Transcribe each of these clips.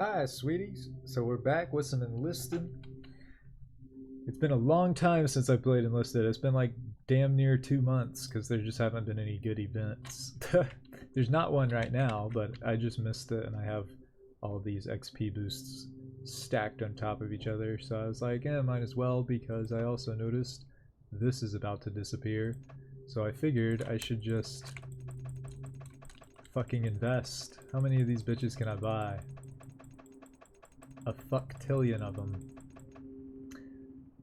Hi, sweeties. So we're back with some enlisting. It's been a long time since I played enlisted. It's been like damn near 2 months because there just haven't been any good events. There's not one right now, but I just missed it, and I have all these XP boosts stacked on top of each other. So I was like, might as well, because I also noticed this is about to disappear. So I figured I should just fucking invest. How many of these bitches can I buy? A fucktillion of them.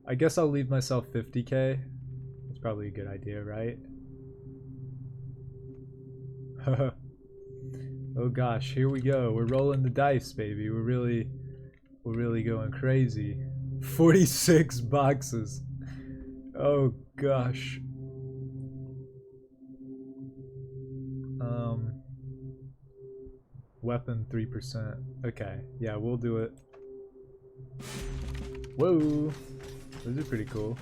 I guess I'll leave myself 50k. That's probably a good idea, right? Oh gosh, here we go. We're rolling the dice, baby. We're really going crazy. 46 boxes. Oh gosh. Weapon 3%. Okay, yeah, we'll do it. Whoa, those are pretty cool.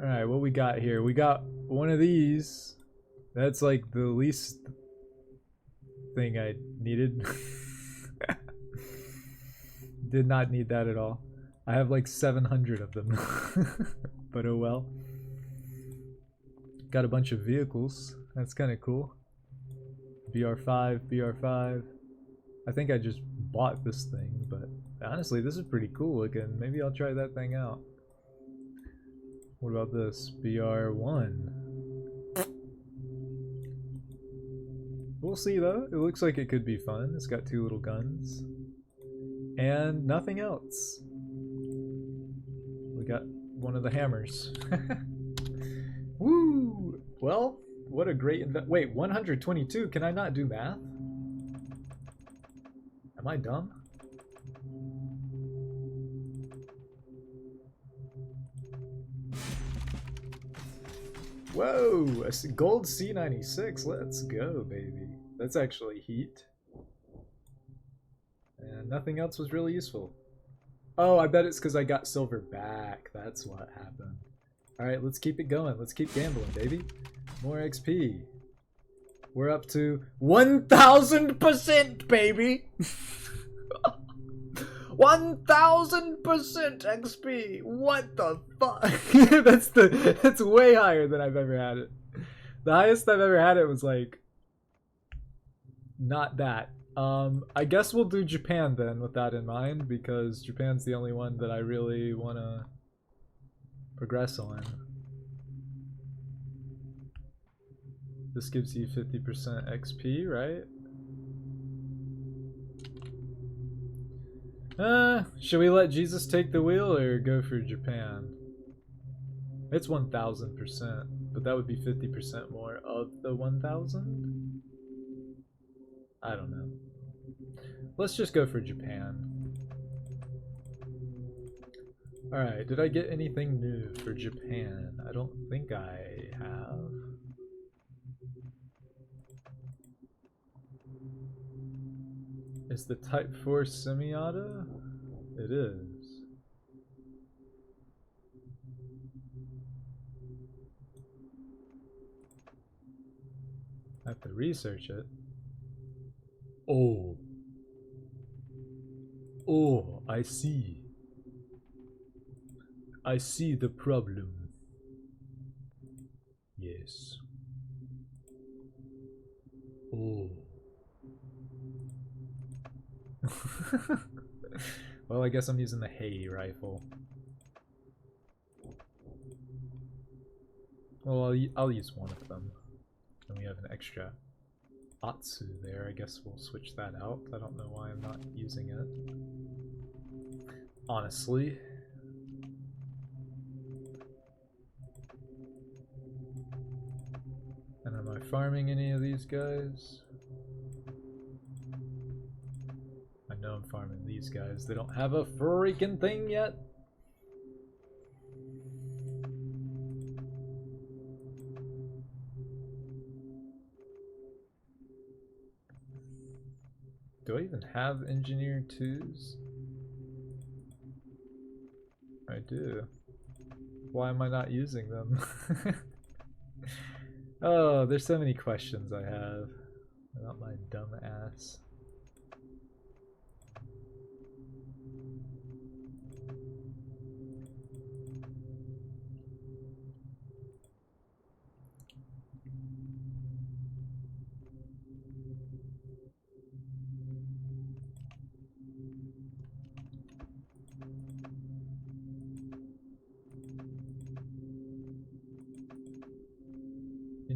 Alright, what we got here? We got one of these. That's like the least thing I needed. Did not need that at all. I have like 700 of them. But oh well. Got a bunch of vehicles. That's kind of cool. BR5, BR5. I think I just bought this thing, but honestly, this is pretty cool looking. Maybe I'll try that thing out. What about this? BR1. We'll see though. It looks like it could be fun. It's got 2 little guns. And nothing else. We got one of the hammers. Woo! Well, what a great wait, 122? Can I not do math? Am I dumb? Whoa! A gold C96. Let's go, baby. That's actually heat. And nothing else was really useful. Oh, I bet it's because I got silver back. That's what happened. Alright, let's keep it going. Let's keep gambling, baby. More XP. We're up to 1000%, baby! 1000% XP! What the fuck? That's way higher than I've ever had it. The highest I've ever had it was like not that. I guess we'll do Japan then with that in mind, because Japan's the only one that I really want to progress on. This gives you 50% XP, right? Should we let Jesus take the wheel or go for Japan? It's 1000%, but that would be 50% more of the 1000? I don't know. Let's just go for Japan. Alright, did I get anything new for Japan? I don't think I have. Is the Type 4 semi-auto? It is. I have to research it. Oh. Oh, I see. I see the problem. Yes. Oh. Well, I guess I'm using the hay rifle. Well, I'll use one of them. And we have an extra Atsu there. I guess we'll switch that out. I don't know why I'm not using it. Honestly. And am I farming any of these guys? I know I'm farming these guys. They don't have a freaking thing yet. Do I even have engineer 2s? I do. Why am I not using them? Oh, there's so many questions I have about my dumb ass.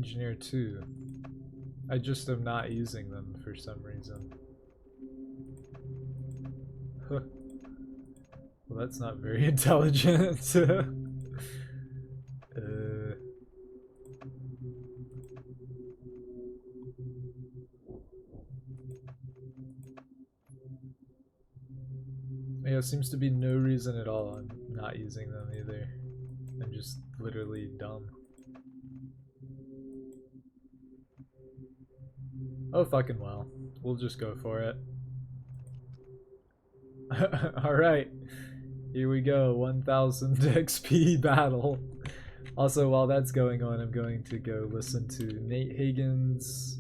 engineer too. I just am not using them for some reason. Huh. Well, that's not very intelligent. Yeah, seems to be no reason at all I'm not using them either. I'm just literally dumb. Oh fucking well. We'll just go for it. Alright. Here we go. 1000 XP battle. Also, while that's going on, I'm going to go listen to Nate Hagen's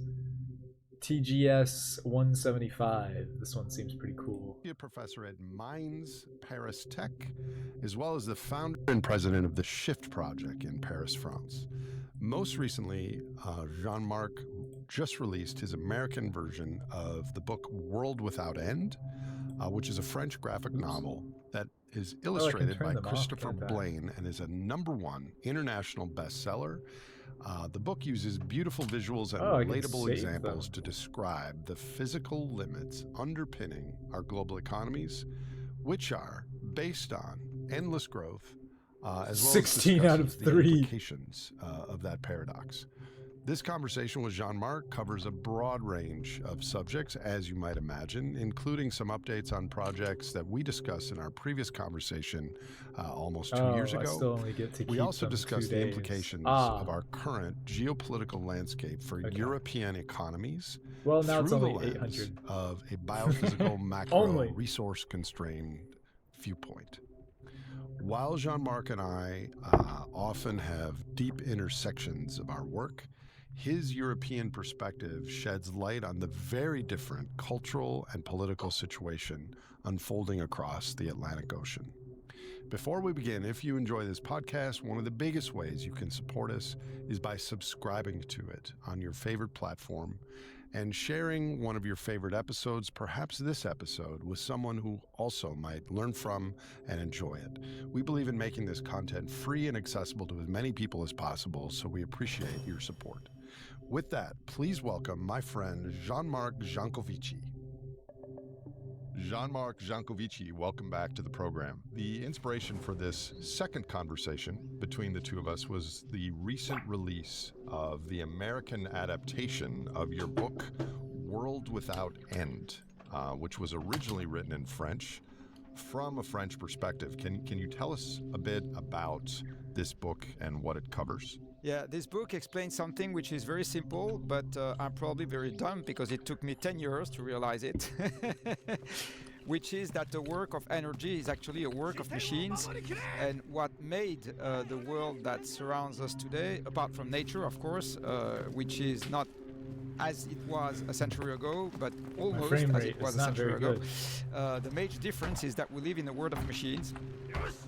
TGS 175. This one seems pretty cool. A professor at Mines Paris Tech, as well as the founder and president of the Shift Project in Paris, France. Most recently, Jean-Marc just released his American version of the book World Without End, which is a French graphic novel that is illustrated by Christopher Blaine and is a #1 international bestseller. The book uses beautiful visuals and relatable examples to describe the physical limits underpinning our global economies, which are based on endless growth, as well 16 as out of 3 the implications of that paradox. This conversation with Jean-Marc covers a broad range of subjects, as you might imagine, including some updates on projects that we discussed in our previous conversation almost 2 years ago. I still only get to we keep also discussed the implications of our current geopolitical landscape for European economies now it's through only the lens 800. of a biophysical macro resource constrained viewpoint. While Jean-Marc and I often have deep intersections of our work, his European perspective sheds light on the very different cultural and political situation unfolding across the Atlantic Ocean. Before we begin, if you enjoy this podcast, one of the biggest ways you can support us is by subscribing to it on your favorite platform and sharing one of your favorite episodes, perhaps this episode, with someone who also might learn from and enjoy it. We believe in making this content free and accessible to as many people as possible, so we appreciate your support. With that, please welcome my friend Jean-Marc Jancovici. Jean-Marc Jancovici, welcome back to the program. The inspiration for this second conversation between the two of us was the recent release of the American adaptation of your book, World Without End, which was originally written in French from a French perspective. Can you tell us a bit about this book and what it covers? Yeah, this book explains something which is very simple, but I'm probably very dumb because it took me 10 years to realize it, which is that the work of energy is actually a work of machines, and what made the world that surrounds us today, apart from nature, of course, which is not as it was a century ago, but almost as it was a century ago. The major difference is that we live in a world of machines,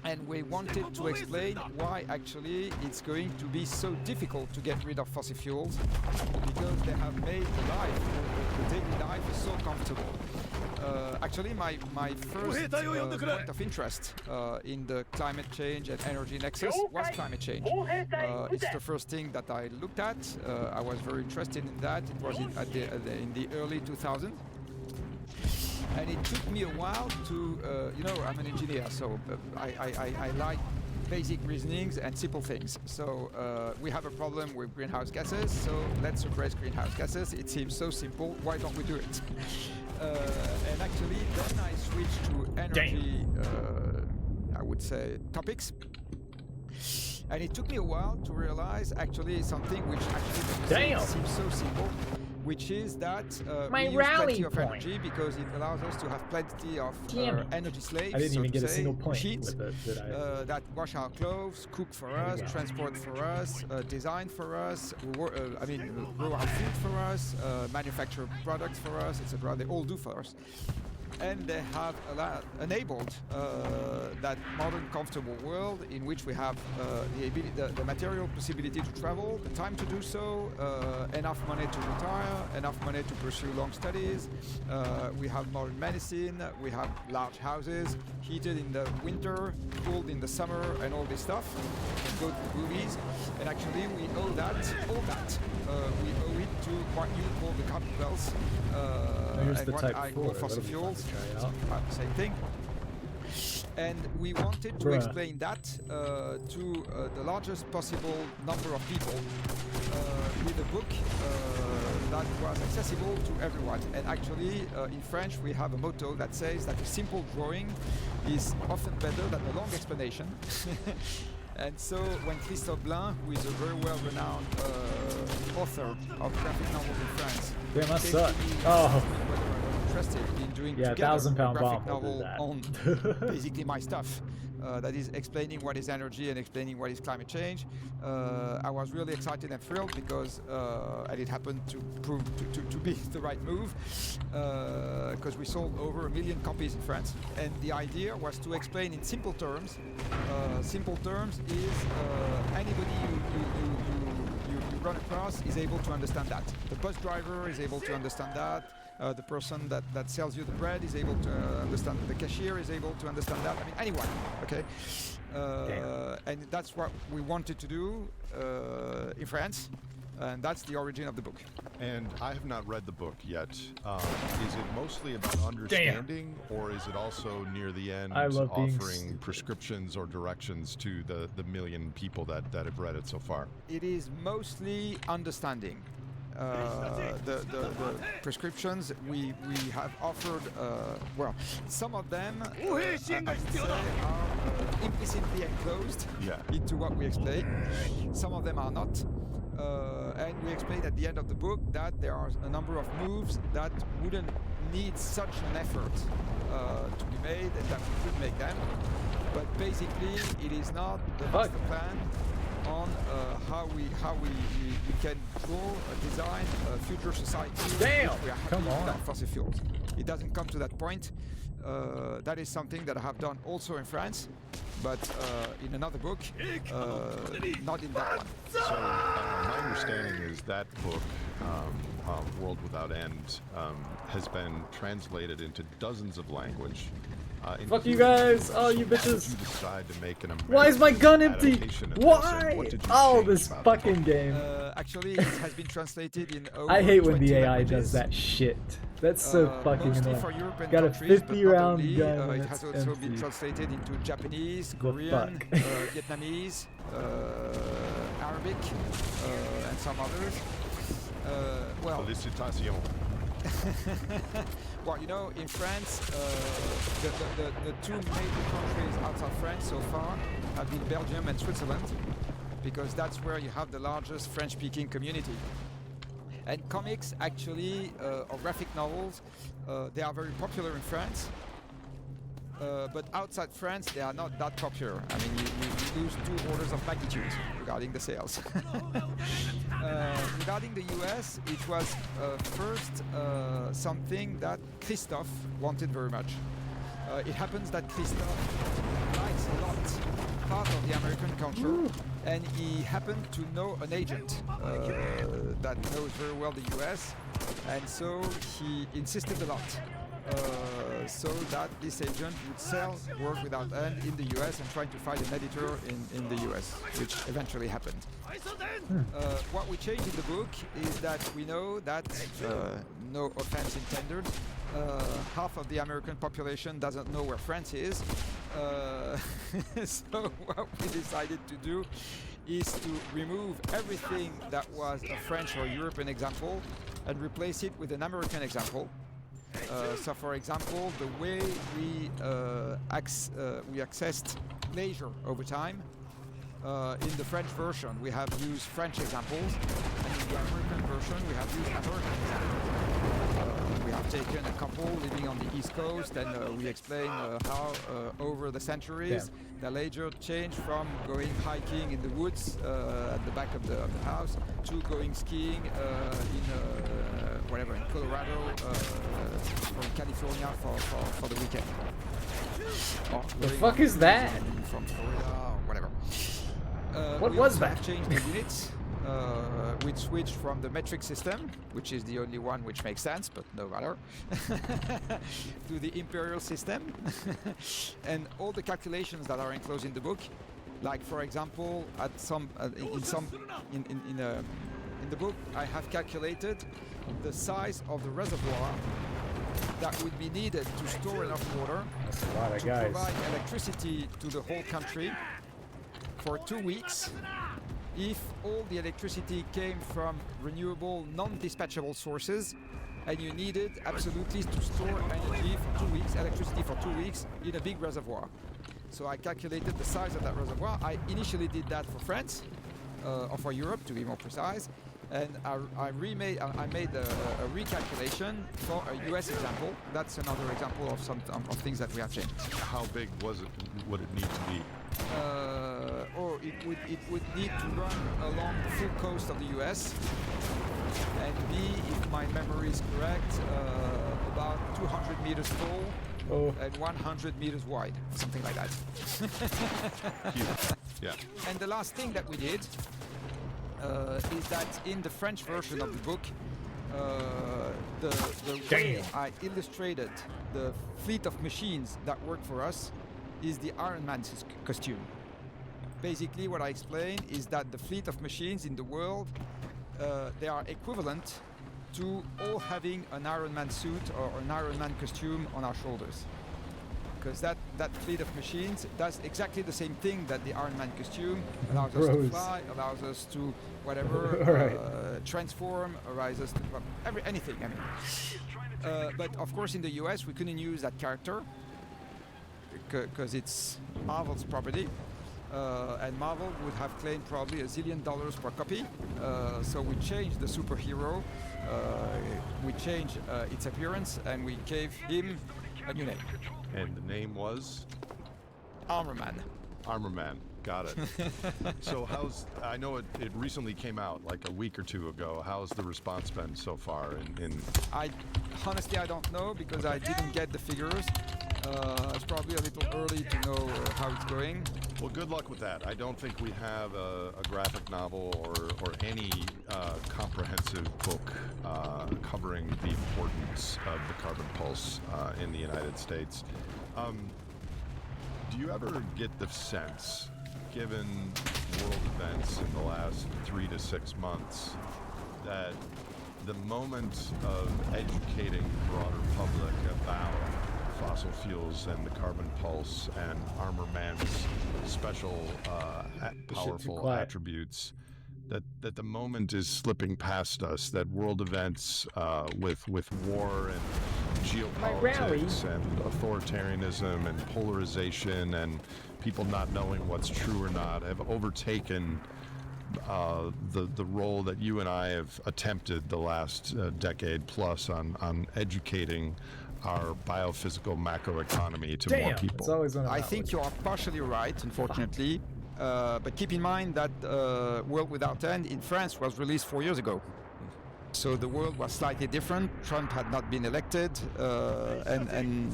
and we wanted to explain why actually it's going to be so difficult to get rid of fossil fuels, because they have made the daily life so comfortable. Actually, my first point of interest in the climate change and energy nexus was climate change. It's the first thing that I looked at. I was very interested in that. It was in the early 2000s. And it took me a while to, I'm an engineer, so I like basic reasonings and simple things. So we have a problem with greenhouse gases, so let's suppress greenhouse gases. It seems so simple, why don't we do it? And actually, then I switched to energy, I would say, topics. And it took me a while to realize actually something which actually seems so simple, which is that we use plenty of energy because it allows us to have plenty of energy slaves. I didn't even get a single point with it, did I? That wash our clothes, cook for us, transport for us, design for us, grow our food for us, manufacture products for us, etc. They all do for us. And they have enabled that modern, comfortable world in which we have the material possibility to travel, the time to do so, enough money to retire, enough money to pursue long studies. We have modern medicine, we have large houses, heated in the winter, cooled in the summer, and all this stuff. Go to the movies, and actually we owe all that that, we owe it to what you call the carbon belts, Here's and the what Type I 4. call fossil That'll be fun fuels. to try out. Same thing. And we wanted to Bruh. explain that to the largest possible number of people with a book that was accessible to everyone. And actually, in French, we have a motto that says that a simple drawing is often better than a long explanation. And so when Christophe Blain, who is a very well-renowned author of graphic novels in France, Damn, I came suck. to me Oh. whether I was interested in doing Yeah, together a 1,000-pound graphic bomb will do novel that. on basically my stuff, that is explaining what is energy and explaining what is climate change. I was really excited and thrilled because, and it happened to prove to be the right move, because we sold over 1 million copies in France. And the idea was to explain in simple terms. Simple terms is anybody you run across is able to understand that. The bus driver is able to understand that. The person that sells you the bread is able to understand. The cashier is able to understand that. I mean, anyone. Okay. And that's what we wanted to do in France, and that's the origin of the book. And I have not read the book yet. Is it mostly about understanding, or is it also near the end offering prescriptions or directions to the million people that have read it so far? It is mostly understanding. The prescriptions we have offered, well, some of them I would say are implicitly enclosed into what we explain. Some of them are not. And we explain at the end of the book that there are a number of moves that wouldn't need such an effort to be made, and that we could make them. But basically, it is not the master plan on how we can draw, design a future society. Damn! We are happy without fossil fuels. It doesn't come to that point. That is something that I have done also in France, but in another book, not in that one. So my understanding is that book, World Without End, has been translated into dozens of languages. Fuck you guys! Oh, you bitches! You decide to make an Why is my gun empty? adaptation of Why? this, Oh, this fucking game. Actually, it has been translated in over I hate when the 20 AI languages. does that shit. That's so fucking mostly annoying. for European Got a countries, but 50 not round only. gun It and has it's also been empty. translated into Japanese, The Korean, fuck? Vietnamese, Arabic, and some others. Well, Félicitations. well, you know, in France, the two major countries outside France so far have been Belgium and Switzerland, because that's where you have the largest French-speaking community. And comics, actually, or graphic novels, they are very popular in France. But outside France, they are not that popular. I mean, you lose 2 orders of magnitude regarding the sales. Regarding the US, it was first something that Christophe wanted very much. It happens that Christophe likes a lot part of the American culture, and he happened to know an agent that knows very well the US, and so he insisted a lot. So that this agent would sell World Without End in the US and trying to find an editor in the US, which eventually happened. What we changed in the book is that we know that, no offense intended, half of the American population doesn't know where France is. So what we decided to do is to remove everything that was a French or European example and replace it with an American example. So, for example, the way we accessed leisure over time, in the French version we have used French examples, and in the American version we have used American examples. We have taken a couple living on the East Coast, and we explain how over the centuries the leisure changed from going hiking in the woods at the back of the house to going skiing in whatever, in Colorado or in California for the weekend. The fuck is that? From Florida or whatever. What we was also that? have changed the units. We switched from the metric system, which is the only one which makes sense, but no matter, to the imperial system. And all the calculations that are enclosed in the book, like for example, at some in In the book, I have calculated the size of the reservoir that would be needed to store enough water That's a lot of to guys. provide electricity to the whole country for 2 weeks if all the electricity came from renewable, non-dispatchable sources, and you needed absolutely to store energy for 2 weeks, electricity for 2 weeks in a big reservoir. So I calculated the size of that reservoir. I initially did that for France, or for Europe to be more precise, and I made a recalculation for a US example. That's another example of things that we have changed. How big would it need to be? Or it would need to run along the full coast of the US and be, if my memory is correct, about 200 meters tall and 100 meters wide, something like that. Huge. Yeah. And the last thing that we did is that in the French version of the book, the way I illustrated the fleet of machines that work for us is the Iron Man's costume. Basically, what I explain is that the fleet of machines in the world, they are equivalent to all having an Iron Man suit or an Iron Man costume on our shoulders. Because that fleet of machines does exactly the same thing that the Iron Man costume allows us to fly, allows us to whatever, transform, allows us to anything. I mean, but of course, in the US, we couldn't use that character because it's Marvel's property, and Marvel would have claimed probably $1 zillion per copy. So we changed the superhero, we changed its appearance, and we gave him a new name. And the name was? Armor Man. Armor Man. Got it. So I know it recently came out like a week or two ago. How's the response been so far? Honestly, I don't know because I didn't get the figures. It's probably a little early to know how it's going. Well, good luck with that. I don't think we have a graphic novel or any comprehensive book covering the importance of the carbon pulse in the United States. Do you ever get the sense, given world events in the last 3 to 6 months, that the moment of educating the broader public about fossil fuels and the carbon pulse and Armor Man's special powerful attributes, that the moment is slipping past us, that world events with war and geopolitics and authoritarianism and polarization and people not knowing what's true or not have overtaken the role that you and I have attempted the last decade plus on educating our biophysical macroeconomy to more people. I think you are partially right, unfortunately. But keep in mind that World Without End in France was released 4 years ago. So the world was slightly different. Trump had not been elected, and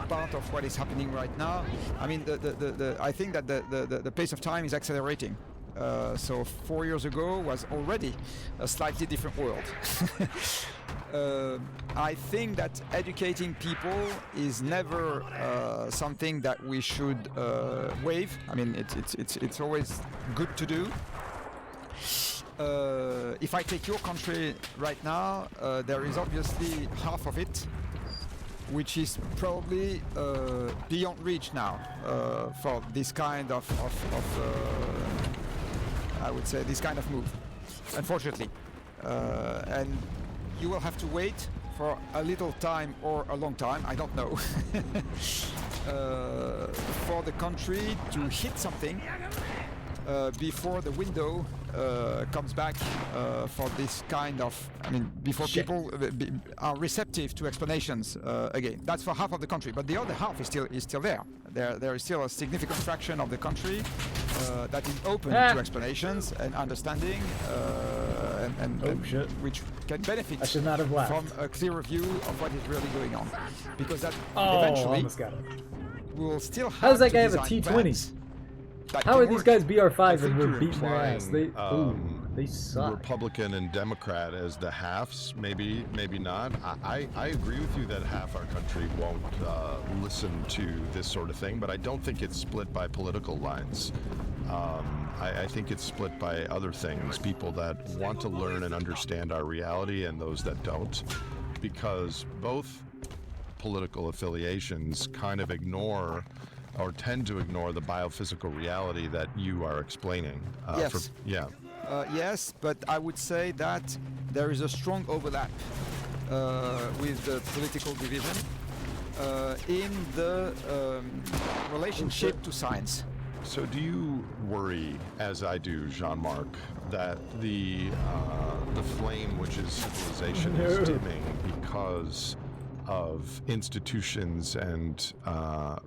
part of what is happening right now, I mean, I think that the pace of time is accelerating. So 4 years ago was already a slightly different world. I think that educating people is never something that we should waive. I mean, it's always good to do. If I take your country right now, there is obviously half of it which is probably beyond reach now for this kind of I would say this kind of move, unfortunately. And you will have to wait for a little time or a long time, I don't know, for the country to hit something before the window comes back for this kind of, I mean, before people are receptive to explanations again. That's for half of the country, but the other half is still there. There is still a significant fraction of the country that is open to explanations and understanding, which can benefit from a clearer view of what is really going on. Because that eventually we will still have. How does that guy have a T-20? How are these guys BR5s and we're beating their ass? They suck. Republican and Democrat as the halves, maybe not. I agree with you that half our country won't listen to this sort of thing, but I don't think it's split by political lines. I think it's split by other things, people that want to learn and understand our reality and those that don't, because both political affiliations kind of ignore or tend to ignore the biophysical reality that you are explaining. Yes. Yes, but I would say that there is a strong overlap with the political division in the relationship to science. So do you worry, as I do, Jean-Marc, that the flame, which is civilization, is dimming because of institutions and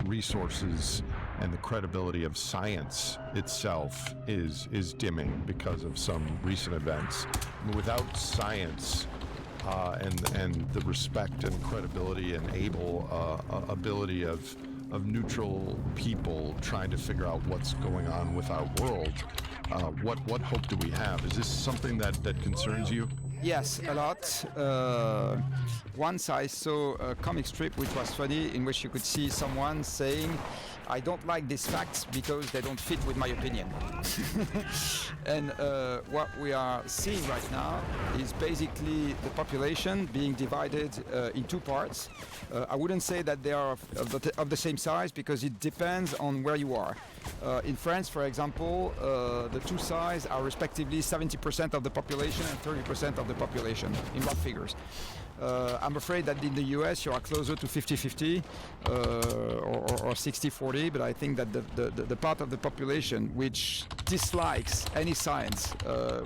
resources, and the credibility of science itself is dimming because of some recent events? Without science and the respect and credibility and ability of neutral people trying to figure out what's going on with our world, what hope do we have? Is this something that concerns you? Yes, a lot. Once I saw a comic strip which was funny, in which you could see someone saying, I don't like these facts because they don't fit with my opinion. And what we are seeing right now is basically the population being divided in two parts. I wouldn't say that they are of the same size, because it depends on where you are. In France, for example, the two sides are respectively 70% of the population and 30% of the population, in rough figures. I'm afraid that in the US you are closer to 50-50 or 60-40, but I think that the part of the population which dislikes any science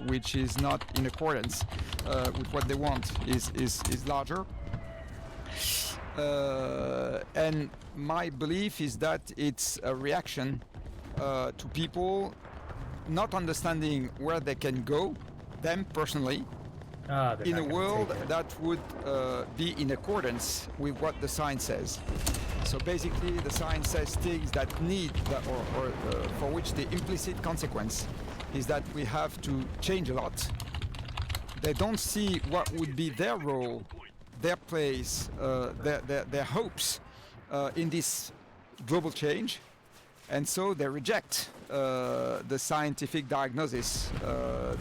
which is not in accordance with what they want is larger. And my belief is that it's a reaction to people not understanding where they can go, them personally, in a world that would be in accordance with what the science says. So basically, the science says things that need, or for which the implicit consequence is that we have to change a lot. They don't see what would be their role, their place, their hopes in this global change, and so they reject the scientific diagnosis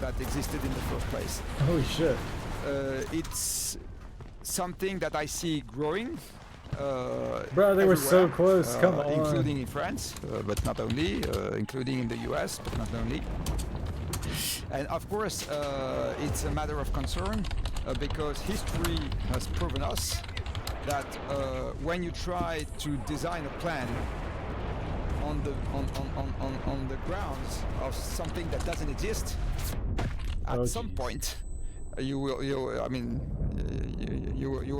that existed in the first place. Holy shit. It's something that I see growing. Bro, they were so close, come on. Including in France, but not only, including in the US, but not only. And of course, it's a matter of concern, because history has proven us that when you try to design a plan on the grounds of something that doesn't exist, at some point you will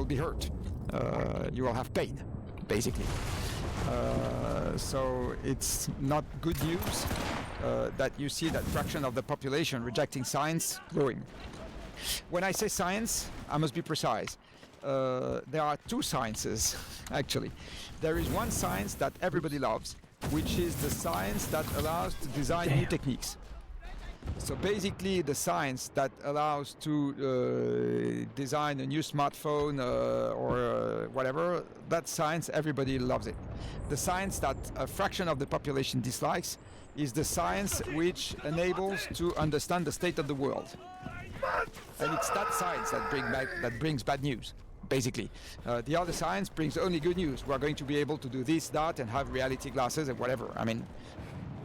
be hurt. You will have pain, basically. So it's not good news that you see that fraction of the population rejecting science growing. When I say science, I must be precise. There are two sciences, actually. There is one science that everybody loves, which is the science that allows to design new techniques. So basically the science that allows to design a new smartphone or whatever, that science, everybody loves it. The science that a fraction of the population dislikes is the science which enables to understand the state of the world. And it's that science that brings bad news. Basically, the other science brings only good news. We're going to be able to do this, that, and have reality glasses and whatever. I mean,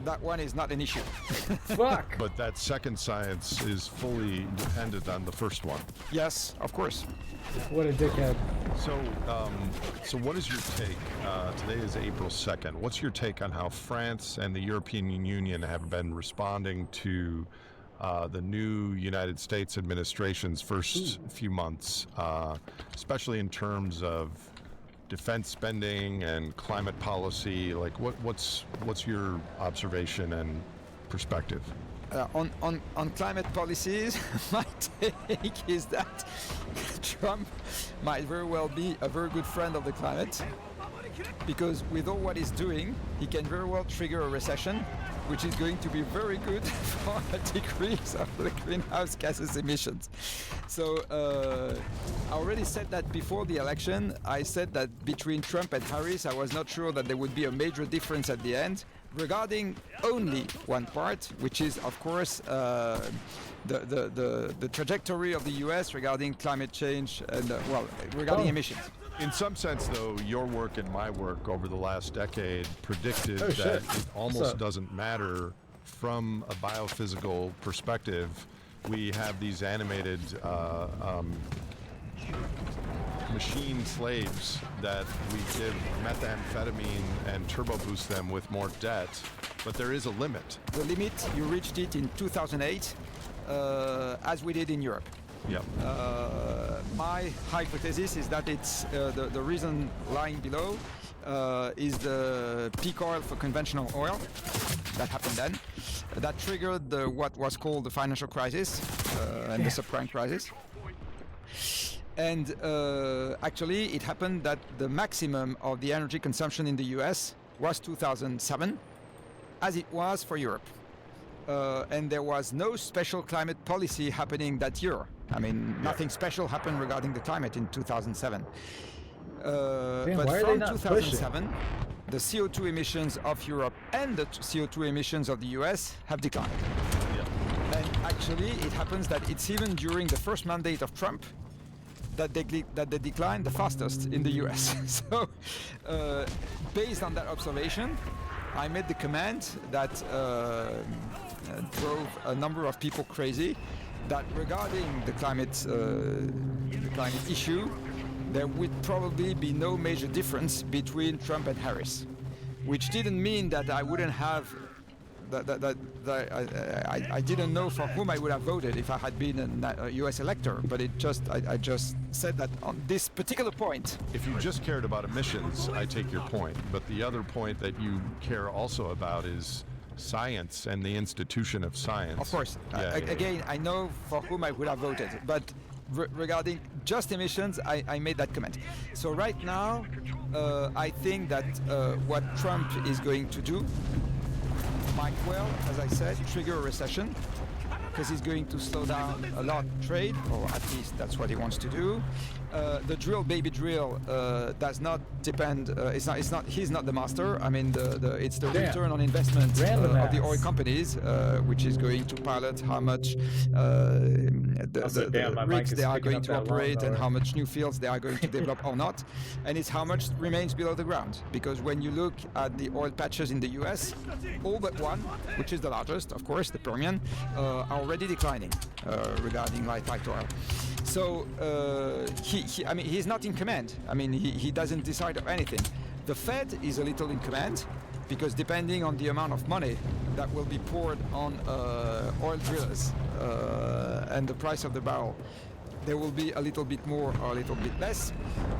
that one is not an issue. Fuck! But that second science is fully dependent on the first one. Yes, of course. What a dickhead. So what is your take? Today is April 2nd. What's your take on how France and the European Union have been responding to the new United States administration's first few months, especially in terms of defense spending and climate policy? Like, what's your observation and perspective? On climate policies, my take is that Trump might very well be a very good friend of the climate, because with all what he's doing, he can very well trigger a recession, which is going to be very good for a decrease of the greenhouse gases emissions. So I already said that before the election. I said that between Trump and Harris, I was not sure that there would be a major difference at the end. regarding only one part, which is, of course, the trajectory of the U.S. regarding climate change and, regarding emissions. In some sense, though, your work and my work over the last decade predicted that it almost doesn't matter from a biophysical perspective. We have these animated machine slaves that we give methamphetamine and turbo boost them with more debt, but there is a limit. The limit, you reached it in 2008, as we did in Europe. Yep. My hypothesis is that it's the reason lying below is the peak oil for conventional oil that happened then. That triggered what was called the financial crisis and the subprime crisis. And actually, it happened that the maximum of the energy consumption in the US was 2007, as it was for Europe. And there was no special climate policy happening that year. I mean, nothing special happened regarding the climate in 2007. But from 2007, the CO2 emissions of Europe and the CO2 emissions of the US have declined. Yeah. And actually, it happens that it's even during the first mandate of Trump that they declined the fastest in the US. So, based on that observation, I made the comment that drove a number of people crazy, that regarding the climate issue, there would probably be no major difference between Trump and Harris, which didn't mean that I wouldn't have I didn't know for whom I would have voted if I had been a US elector, but I just said that on this particular point. If you just cared about emissions, I take your point, but the other point that you care also about is science and the institution of science. Of course. Again, I know for whom I would have voted, but regarding just emissions, I made that comment. So right now, I think that what Trump is going to do might well, as I said, trigger a recession, because he's going to slow down a lot trade, or at least that's what he wants to do. The drill, baby drill, does not depend. He's not the master. I mean, it's the return on investment of the oil companies, which is going to pilot how much the rigs they are going to operate and how much new fields they are going to develop or not, and it's how much remains below the ground. Because when you look at the oil patches in the U.S., all but one, which is the largest, of course, the Permian, are already declining regarding light oil. So he's not in command. I mean, he doesn't decide of anything. The Fed is a little in command, because depending on the amount of money that will be poured on oil drillers and the price of the barrel, there will be a little bit more or a little bit less.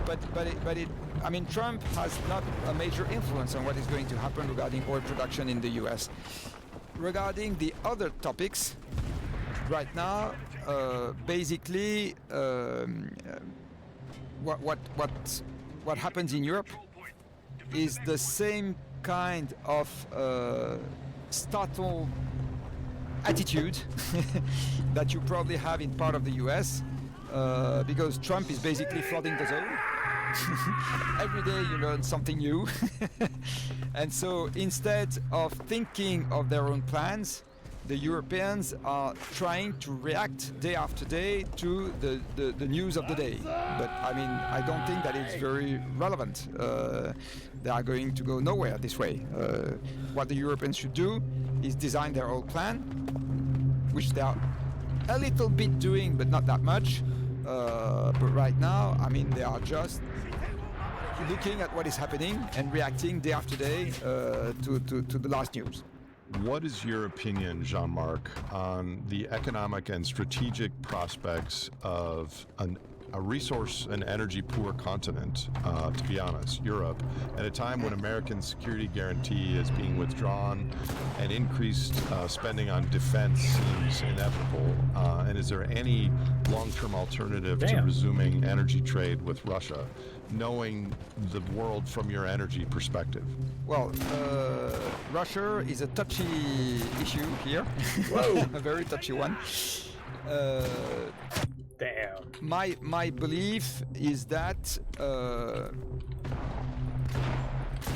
But I mean, Trump has not a major influence on what is going to happen regarding oil production in the U.S. Regarding the other topics, right now, basically, what happens in Europe is the same kind of startled attitude that you probably have in part of the US, because Trump is basically flooding the zone. Every day you learn something new. And so instead of thinking of their own plans, the Europeans are trying to react day after day to the news of the day. But I mean, I don't think that it's very relevant. They are going to go nowhere this way. What the Europeans should do is design their own plan, which they are a little bit doing, but not that much. But right now, I mean, they are just looking at what is happening and reacting day after day to the last news. What is your opinion, Jean-Marc, on the economic and strategic prospects of a resource and energy poor continent, to be honest, Europe, at a time when American security guarantee is being withdrawn and increased spending on defense seems inevitable? And is there any long-term alternative to resuming energy trade with Russia, knowing the world from your energy perspective? Well, Russia is a touchy issue here. Whoa. A very touchy one. Damn. My belief is that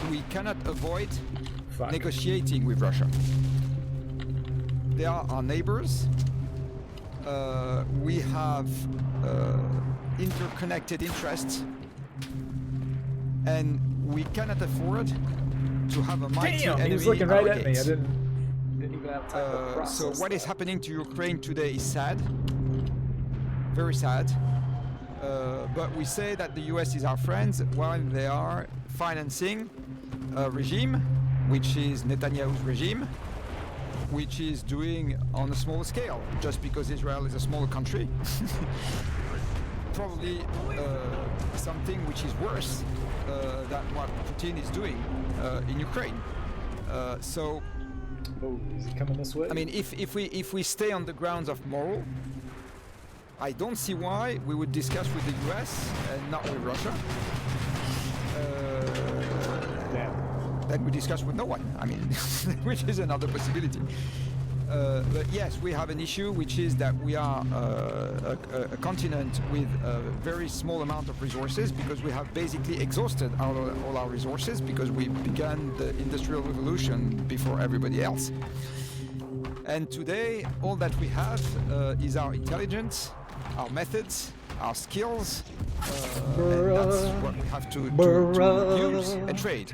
we cannot avoid negotiating with Russia. They are our neighbors. We have interconnected interests, and we cannot afford to have a mighty enemy. He was looking right at me. I gates. didn't even have time to So process what is happening to Ukraine today is sad, very sad. But we say that the US is our friends while they are financing a regime, which is Netanyahu's regime, which is doing on a smaller scale, just because Israel is a smaller country. Probably something which is worse than what Putin is doing in Ukraine. Oh, is he coming this way? I mean, if we stay on the grounds of moral, I don't see why we would discuss with the US and not with Russia. Then we discuss with no one. I mean, which is another possibility. But yes, we have an issue, which is that we are a continent with a very small amount of resources, because we have basically exhausted all our resources, because we began the Industrial Revolution before everybody else. And today, all that we have is our intelligence, our methods, our skills, and that's what we have to use and trade.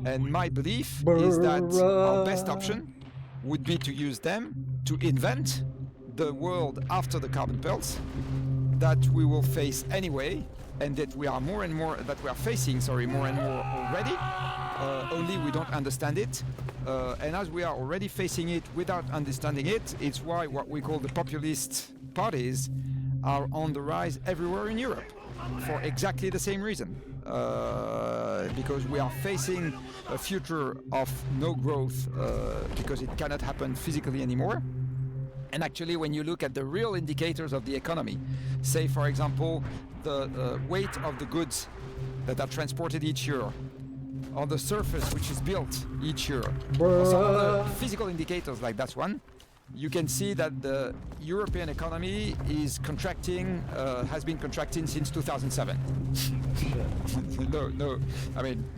And my belief is that our best option would be to use them to invent the world after the carbon belts that we will face anyway, and that we are facing more and more already. Only we don't understand it. And as we are already facing it without understanding it, it's why what we call the populist parties are on the rise everywhere in Europe, for exactly the same reason. Because we are facing a future of no growth, because it cannot happen physically anymore. And actually, when you look at the real indicators of the economy, say for example the weight of the goods that are transported each year, or the surface which is built each year, or some other physical indicators like that one, you can see that the European economy is contracting, has been contracting since 2007.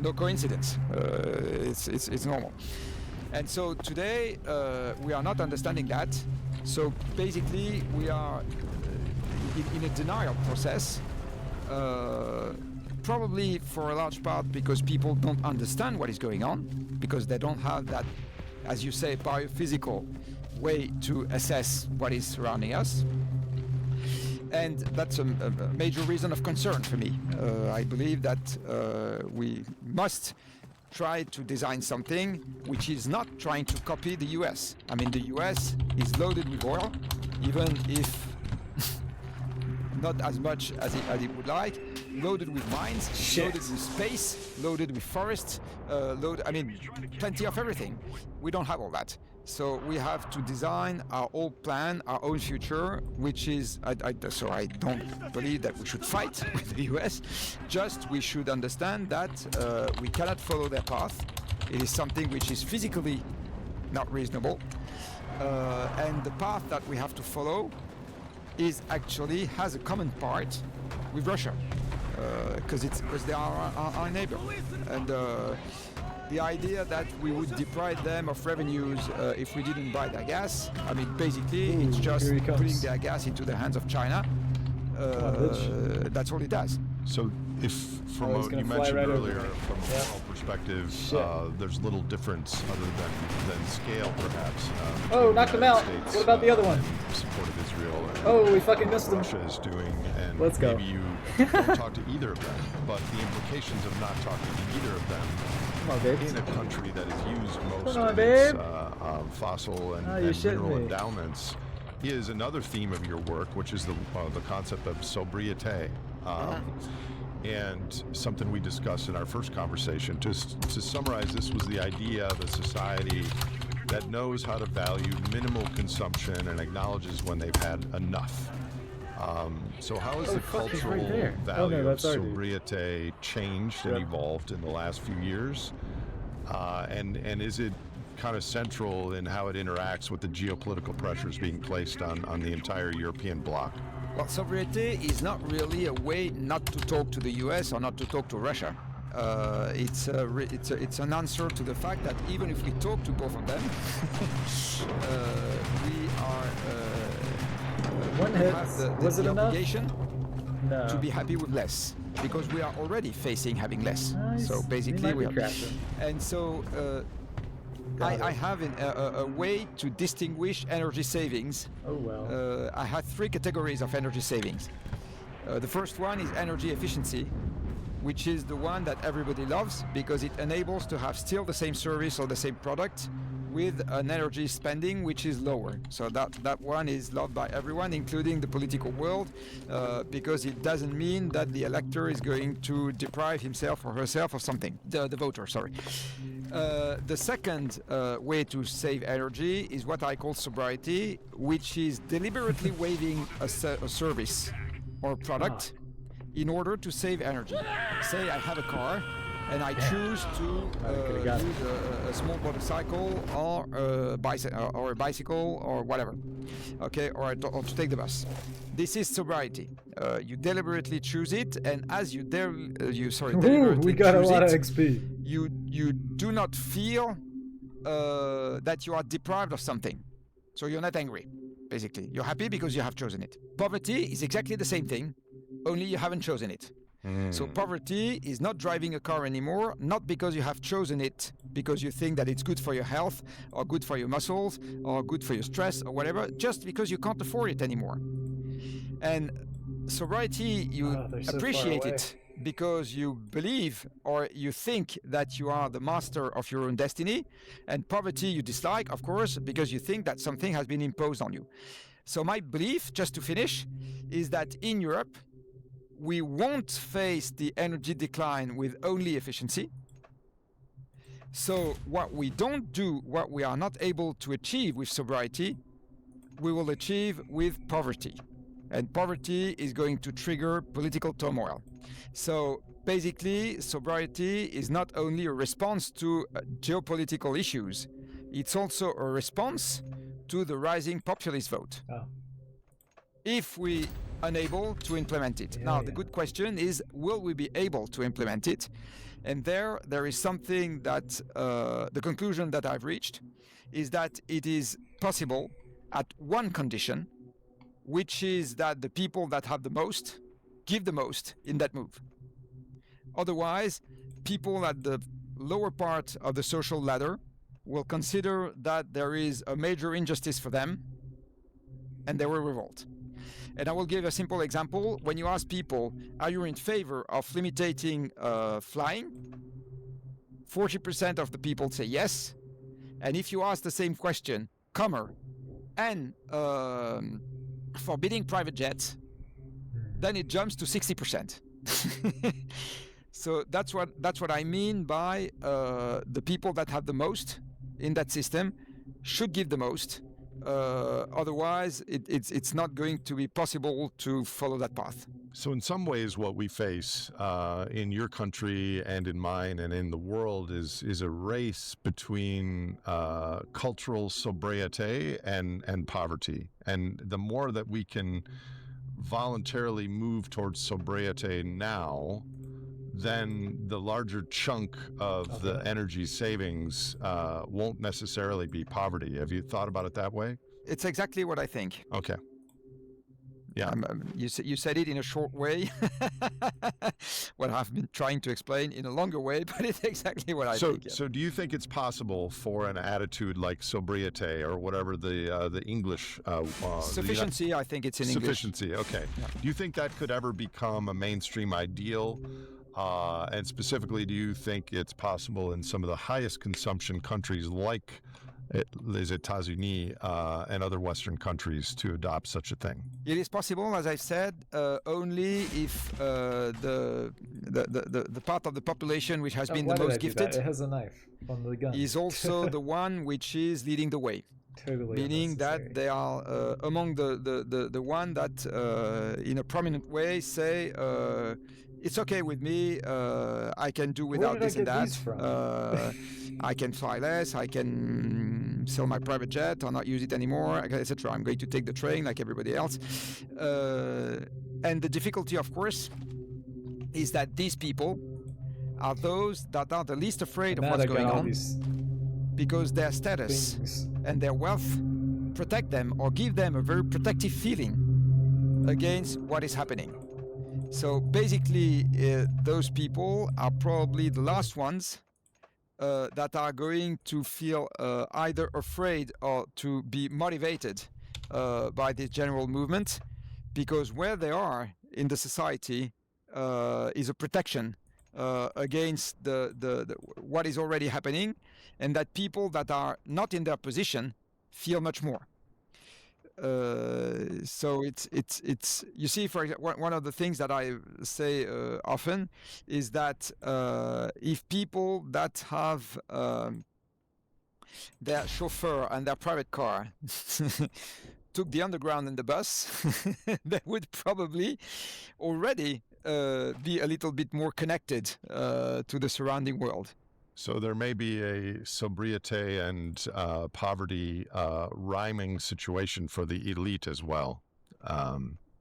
No coincidence. It's normal. And so today we are not understanding that. So basically we are in a denial process. Probably for a large part because people don't understand what is going on, because they don't have that, as you say, biophysical way to assess what is surrounding us. And that's a major reason of concern for me. I believe that we must try to design something which is not trying to copy the US. I mean, the US is loaded with oil, even if not as much as it would like, loaded with mines, loaded with space, loaded with forests, plenty of everything. We don't have all that. So we have to design our own plan, our own future, which is, so I don't believe that we should fight with the US, just we should understand that we cannot follow their path. It is something which is physically not reasonable. And the path that we have to follow has a common part with Russia, because they are our neighbor. And the idea that we would deprive them of revenues if we didn't buy their gas, I mean, basically it's just putting their gas into the hands of China. That's all it does. So if from what you mentioned earlier, from a moral perspective, there's little difference other than scale, perhaps. Knocked him out. What about the other one? Support of Israel. Oh, we fucking missed him. Russia is doing, and Let's go. maybe you don't talk to either of them, but the implications of not talking to either of them in a country that has used most of its fossil and mineral endowments is another theme of your work, which is the concept of sobriété. And something we discussed in our first conversation. To summarize, this was the idea of a society that knows how to value minimal consumption and acknowledges when they've had enough. So how has the cultural value of sobriété changed and evolved in the last few years? And is it kind of central in how it interacts with the geopolitical pressures being placed on the entire European bloc? Well, sobriété is not really a way not to talk to the US or not to talk to Russia. it's an answer to the fact that even if we talk to both of them, we are One we hit. have Was it the enough? obligation No. to be happy with less, because we are already facing having less. Nice. So basically, we we might be crashing. and so Got I it. have a way to distinguish energy savings. Oh well. I have three categories of energy savings. The first one is energy efficiency, which is the one that everybody loves because it enables to have still the same service or the same product with an energy spending which is lower. So that one is loved by everyone, including the political world, because it doesn't mean that the elector is going to deprive himself or herself of something, the voter, sorry. The second way to save energy is what I call sobriety, which is deliberately waiving a service or product in order to save energy. Say I have a car and I choose to use a small motorcycle or a bicycle or whatever, okay, or to take the bus. This is sobriety. You deliberately choose it, and as you deliberately we got a choose lot it, of XP. you do not feel that you are deprived of something. So you're not angry, basically. You're happy because you have chosen it. Poverty is exactly the same thing, only you haven't chosen it. So poverty is not driving a car anymore, not because you have chosen it, because you think that it's good for your health, or good for your muscles, or good for your stress, or whatever, just because you can't afford it anymore. And sobriety, you appreciate it because you believe or you think that you are the master of your own destiny, and poverty you dislike, of course, because you think that something has been imposed on you. So my belief, just to finish, is that in Europe, we won't face the energy decline with only efficiency. So what we don't do, what we are not able to achieve with sobriety, we will achieve with poverty. And poverty is going to trigger political turmoil. So basically, sobriety is not only a response to geopolitical issues, it's also a response to the rising populist vote. Oh. If we unable to implement it. Now, the good question is, will we be able to implement it? And there is something that, the conclusion that I've reached is that it is possible at one condition, which is that the people that have the most give the most in that move. Otherwise, people at the lower part of the social ladder will consider that there is a major injustice for them, and they will revolt. And I will give a simple example. When you ask people, are you in favor of limiting flying? 40% of the people say yes. And if you ask the same question, and forbidding private jets, then it jumps to 60%. So that's what I mean by the people that have the most in that system should give the most. Otherwise, it's not going to be possible to follow that path. So in some ways, what we face in your country and in mine and in the world is a race between cultural sobriety and poverty. And the more that we can voluntarily move towards sobriety now, then the larger chunk of the energy savings won't necessarily be poverty. Have you thought about it that way? It's exactly what I think. Okay. Yeah. You said it in a short way. What I've been trying to explain in a longer way, but it's exactly what I think. Yeah. So do you think it's possible for an attitude like sobriety or whatever the English... sufficiency, I think it's in English. Sufficiency, okay. Yeah. Do you think that could ever become a mainstream ideal? And specifically, do you think it's possible in some of the highest consumption countries like les États-Unis and other Western countries to adopt such a thing? It is possible, as I said, only if the part of the population which has been the most gifted it has a knife on the gun. is also the one which is leading the way. Totally meaning that they are among the one that in a prominent way say it's okay with me, I can do without this and that. I can fly less, I can sell my private jet or not use it anymore, etc. I'm going to take the train like everybody else. And the difficulty, of course, is that these people are those that are the least afraid And of that what's I got going all on, these because their status things. and their wealth protect them or give them a very protective feeling against what is happening. So basically, those people are probably the last ones that are going to feel either afraid or to be motivated by this general movement, because where they are in the society is a protection against the what is already happening, and that people that are not in their position feel much more. So it's you see, for example, one of the things that I say often is that if people that have their chauffeur and their private car took the underground and the bus, they would probably already be a little bit more connected to the surrounding world. So there may be a sobriété and poverty rhyming situation for the elite as well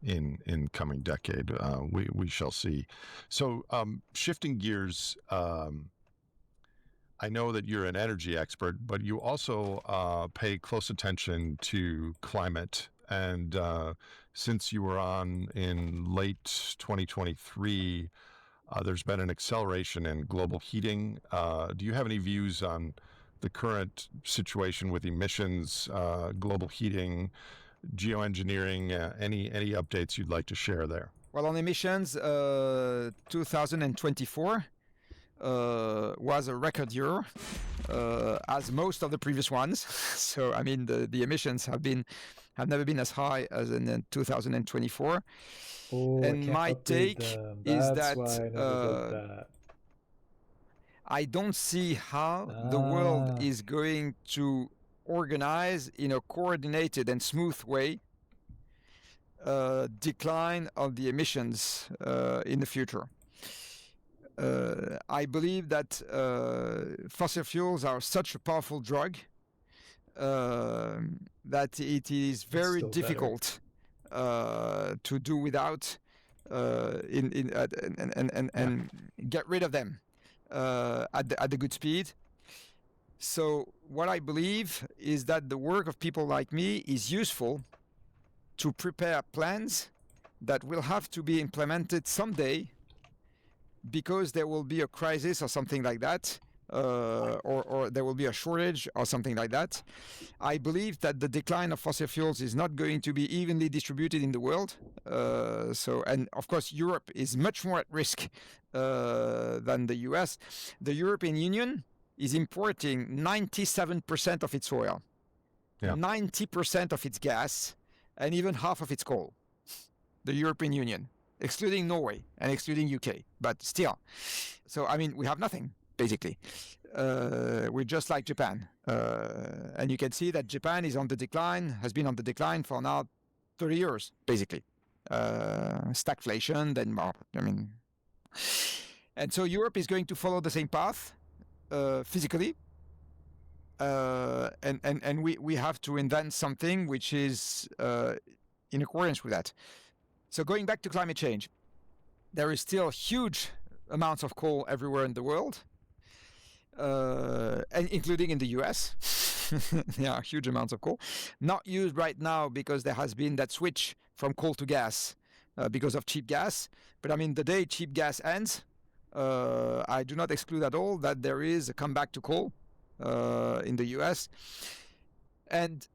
in coming decade. We shall see. So shifting gears, I know that you're an energy expert, but you also pay close attention to climate. And since you were on in late 2023, there's been an acceleration in global heating. Do you have any views on the current situation with emissions, global heating, geoengineering? Any updates you'd like to share there? Well, on emissions, 2024 was a record year, as most of the previous ones. So, I mean, the emissions have never been as high as in 2024. Oh, And my take is that, I don't see how the world is going to organize in a coordinated and smooth way decline of the emissions in the future. I believe that fossil fuels are such a powerful drug that it is very difficult to do without and get rid of them at the good speed. So what I believe is that the work of people like me is useful to prepare plans that will have to be implemented someday, because there will be a crisis or something like that, or there will be a shortage or something like that. I believe that the decline of fossil fuels is not going to be evenly distributed in the world. And of course, Europe is much more at risk than the US. The European Union is importing 97% of its oil, 90% of its gas, and even half of its coal. The European Union, excluding Norway and excluding UK, but still. So, I mean, we have nothing, basically. We're just like Japan. And you can see that Japan is on the decline, has been on the decline for now 30 years, basically. Stagflation, then more. I mean, and so Europe is going to follow the same path physically. And we have to invent something which is in accordance with that. So going back to climate change, there is still huge amounts of coal everywhere in the world, and including in the US. Yeah, huge amounts of coal. Not used right now because there has been that switch from coal to gas because of cheap gas. But I mean, the day cheap gas ends, I do not exclude at all that there is a comeback to coal in the US. And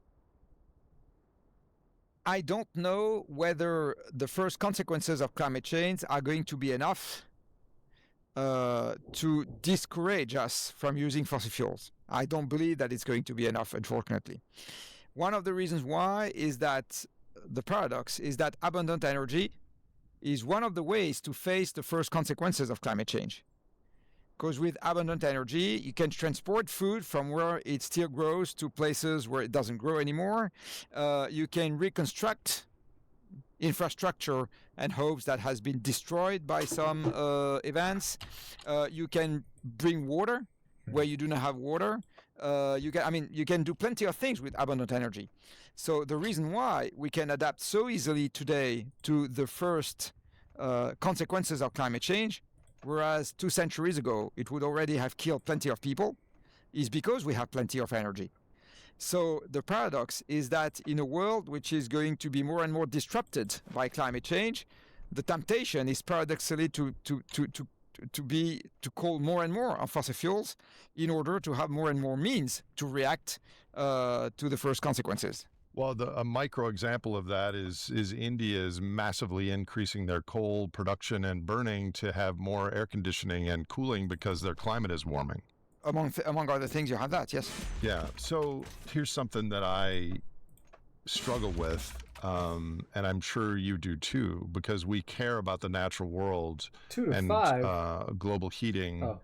I don't know whether the first consequences of climate change are going to be enough to discourage us from using fossil fuels. I don't believe that it's going to be enough, unfortunately. One of the reasons why is that the paradox is that abundant energy is one of the ways to face the first consequences of climate change. Because with abundant energy, you can transport food from where it still grows to places where it doesn't grow anymore. You can reconstruct infrastructure and hopes that has been destroyed by some events. You can bring water where you do not have water. You can do plenty of things with abundant energy. So the reason why we can adapt so easily today to the first consequences of climate change whereas 2 centuries ago it would already have killed plenty of people, is because we have plenty of energy. So the paradox is that in a world which is going to be more and more disrupted by climate change, the temptation is paradoxically to call more and more on fossil fuels in order to have more and more means to react to the first consequences. Well, a micro example of that is India is massively increasing their coal production and burning to have more air conditioning and cooling because their climate is warming. Among other things, you have that, yes. Yeah. So here's something that I struggle with, and I'm sure you do too, because we care about the natural world 2 to and 5. Global heating. Oh.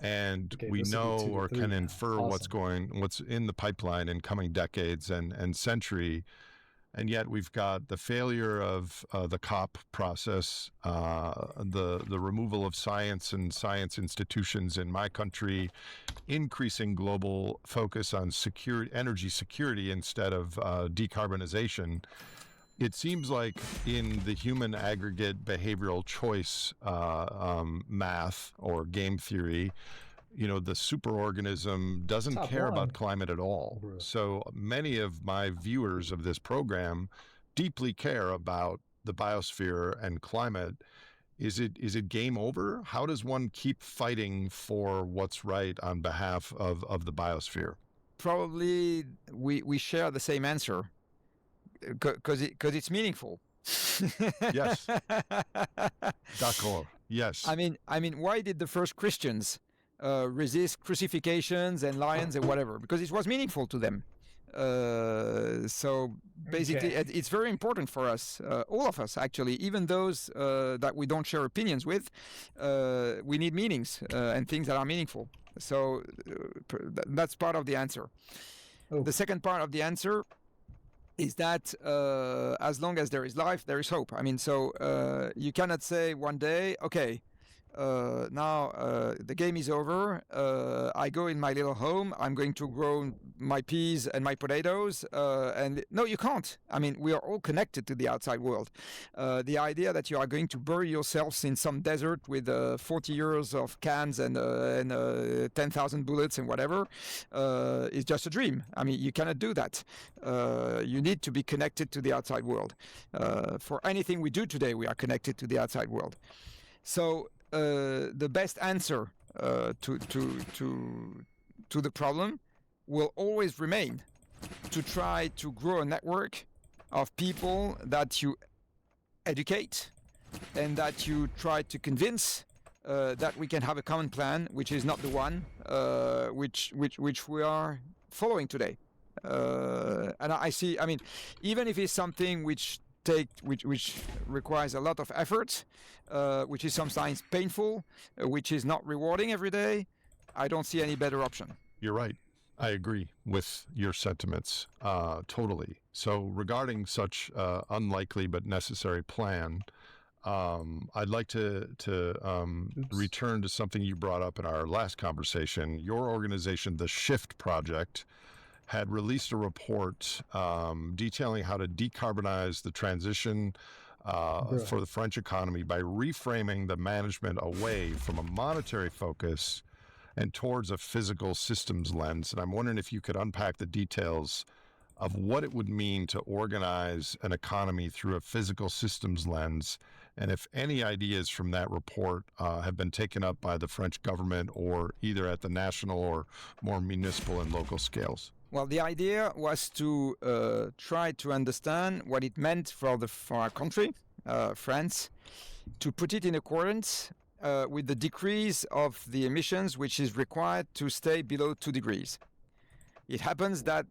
And Okay, we this would be know 2 to or 3 can now. infer Awesome. what's in the pipeline in coming decades and century. And yet we've got the failure of the COP process, the removal of science and science institutions in my country, increasing global focus on energy security instead of decarbonization. It seems like in the human aggregate behavioral choice math or game theory, the superorganism doesn't Top care about one. climate at all. Bro. So many of my viewers of this program deeply care about the biosphere and climate. Is it game over? How does one keep fighting for what's right on behalf of the biosphere? Probably we share the same answer because it's meaningful. Yes. D'accord. Yes. I mean, why did the first Christians resist crucifixions and lions and whatever? Because it was meaningful to them. So basically, it's very important for us, all of us actually, even those that we don't share opinions with. We need meanings and things that are meaningful. So that's part of the answer. Oh. The second part of the answer is that as long as there is life, there is hope. I mean, so you cannot say one day, okay, now the game is over. I go in my little home. I'm going to grow my peas and my potatoes. And no, you can't. I mean, we are all connected to the outside world. The idea that you are going to bury yourselves in some desert with 40 years of cans and 10,000 bullets and whatever is just a dream. I mean, you cannot do that. You need to be connected to the outside world. For anything we do today, we are connected to the outside world. So the best answer to the problem will always remain to try to grow a network of people that you educate and that you try to convince that we can have a common plan, which is not the one which we are following today. And I see, I mean, even if it's something which requires a lot of effort, which is sometimes painful, which is not rewarding every day, I don't see any better option. You're right. I agree with your sentiments totally. So regarding such unlikely but necessary plan, I'd like to return to something you brought up in our last conversation. Your organization, the Shift Project, had released a report detailing how to decarbonize the transition for the French economy by reframing the management away from a monetary focus and towards a physical systems lens. And I'm wondering if you could unpack the details of what it would mean to organize an economy through a physical systems lens, and if any ideas from that report have been taken up by the French government or either at the national or more municipal and local scales. Well, the idea was to try to understand what it meant for our country, France, to put it in accordance with the decrease of the emissions which is required to stay below 2 degrees. It happens that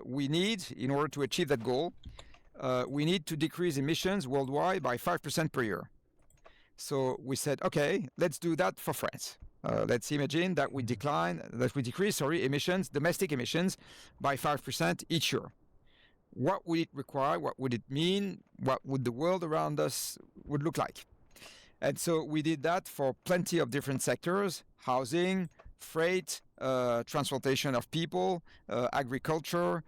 we need, in order to achieve that goal, we need to decrease emissions worldwide by 5% per year. So we said, okay, let's do that for France. Let's imagine that we decrease emissions, domestic emissions, by 5% each year. What would it require? What would it mean? What would the world around us would look like? And so we did that for plenty of different sectors: housing, freight, transportation of people, agriculture,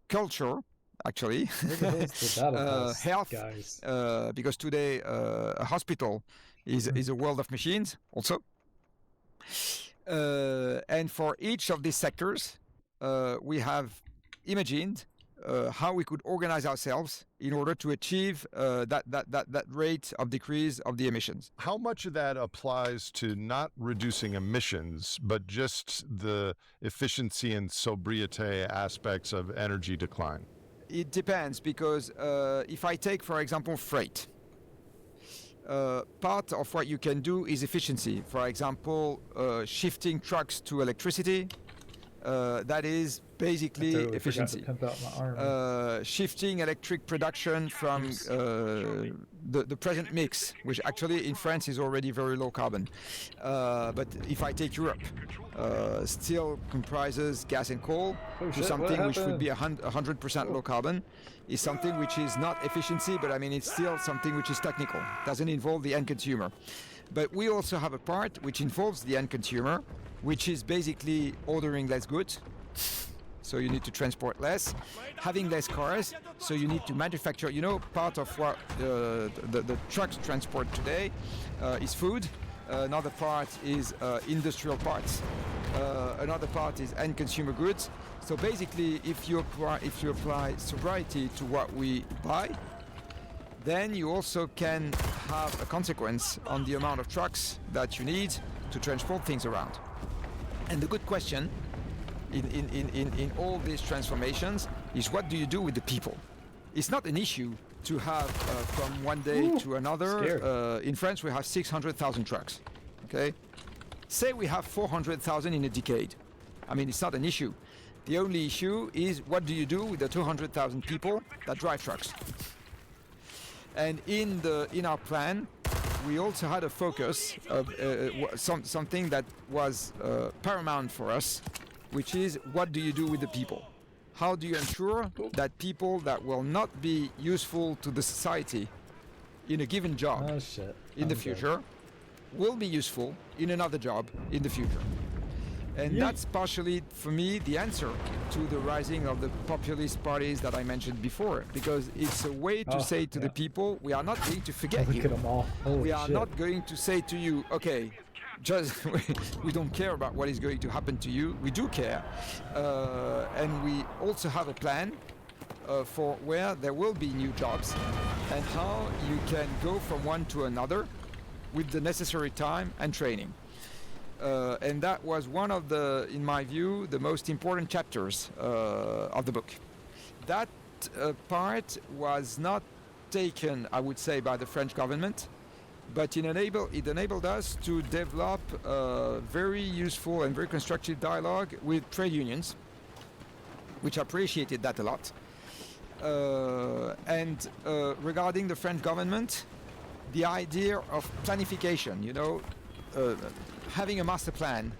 culture, actually, Where the hell is the battle pass, health, guys? because today a hospital is a world of machines also. And for each of these sectors, we have imagined how we could organize ourselves in order to achieve that rate of decrease of the emissions. How much of that applies to not reducing emissions, but just the efficiency and sobriety aspects of energy decline? It depends, because if I take, for example, freight, part of what you can do is efficiency. For example, shifting trucks to electricity. That is basically efficiency. Shifting electric production from the present mix, which actually in France is already very low carbon. But if I take Europe, still comprises gas and coal, to something which would be 100% low carbon, is something which is not efficiency, but I mean it's still something which is technical, doesn't involve the end consumer. But we also have a part which involves the end consumer, which is basically ordering less goods, so you need to transport less, having less cars, so you need to manufacture. You know, part of what the trucks transport today is food, another part is industrial parts, another part is end consumer goods. So basically, if you apply sobriety to what we buy, then you also can have a consequence on the amount of trucks that you need to transport things around. And the good question in all these transformations is, what do you do with the people? It's not an issue to have from one day to another. In France, we have 600,000 trucks. Okay, say we have 400,000 in a decade. I mean, it's not an issue. The only issue is, what do you do with the 200,000 people that drive trucks? And in our plan, we also had a focus of something that was paramount for us, which is, what do you do with the people? How do you ensure that people that will not be useful to the society in a given job in the future will be useful in another job in the future? And that's partially, for me, the answer to the rising of the populist parties that I mentioned before, because it's a way to say to the people, we are not going to forget you. We are not going to say to you, okay, just we don't care about what is going to happen to you. We do care. And we also have a plan for where there will be new jobs and how you can go from one to another with the necessary time and training. And that was one of the, in my view, the most important chapters of the book. That part was not taken, I would say, by the French government, but it enabled us to develop a very useful and very constructive dialogue with trade unions, which appreciated that a lot. And regarding the French government, the idea of planification, you know, having a master plan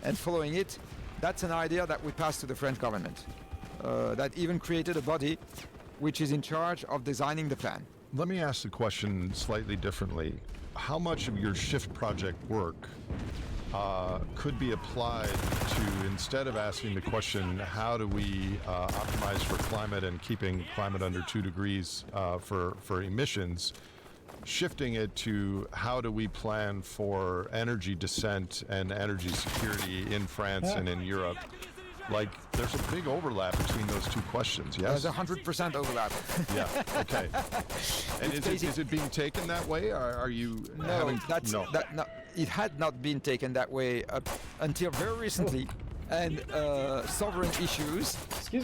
and following it, that's an idea that we passed to the French government. That even created a body which is in charge of designing the plan. Let me ask the question slightly differently. How much of your shift project work could be applied to, instead of asking the question, how do we optimize for climate and keeping climate under 2 degrees for emissions, shifting it to how do we plan for energy descent and energy security in France and in Europe? Like, there's a big overlap between those two questions, yes? There's 100% overlap. Yeah, okay. And is it being taken that way? Or are you it had not been taken that way until very recently. And sovereign issues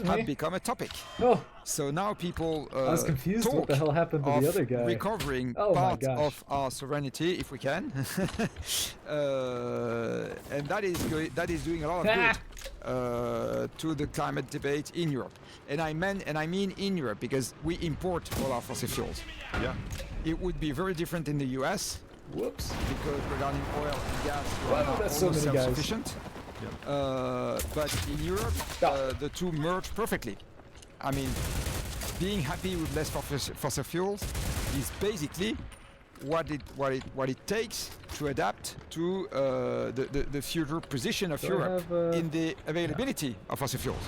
have become a topic. So now people I was confused talk what the hell happened to the other guy. Recovering part of our sovereignty, if we can, and that is doing a lot of good to the climate debate in Europe. And I mean in Europe, because we import all our fossil fuels. Yeah. It would be very different in the US. Whoops. Because regarding oil and gas, we Wow, are that's so almost many guys. self-sufficient. But in Europe, the two merge perfectly. I mean, being happy with less fossil fuels is basically what it takes to adapt to the future position of Europe in the availability of fossil fuels.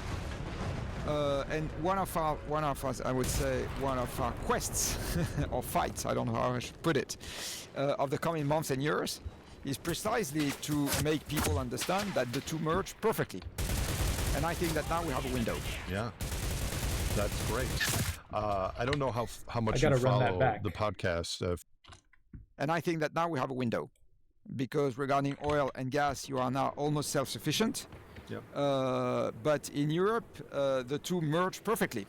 And one of us, I would say, one of our quests or fights, I don't know how I should put it, of the coming months and years is precisely to make people understand that the two merge perfectly. And I think that now we have a window. Yeah, that's great. I don't know how much I you gotta run that follow back. the podcast. And I think that now we have a window. Because regarding oil and gas, you are now almost self-sufficient. Yep. But in Europe, the two merge perfectly.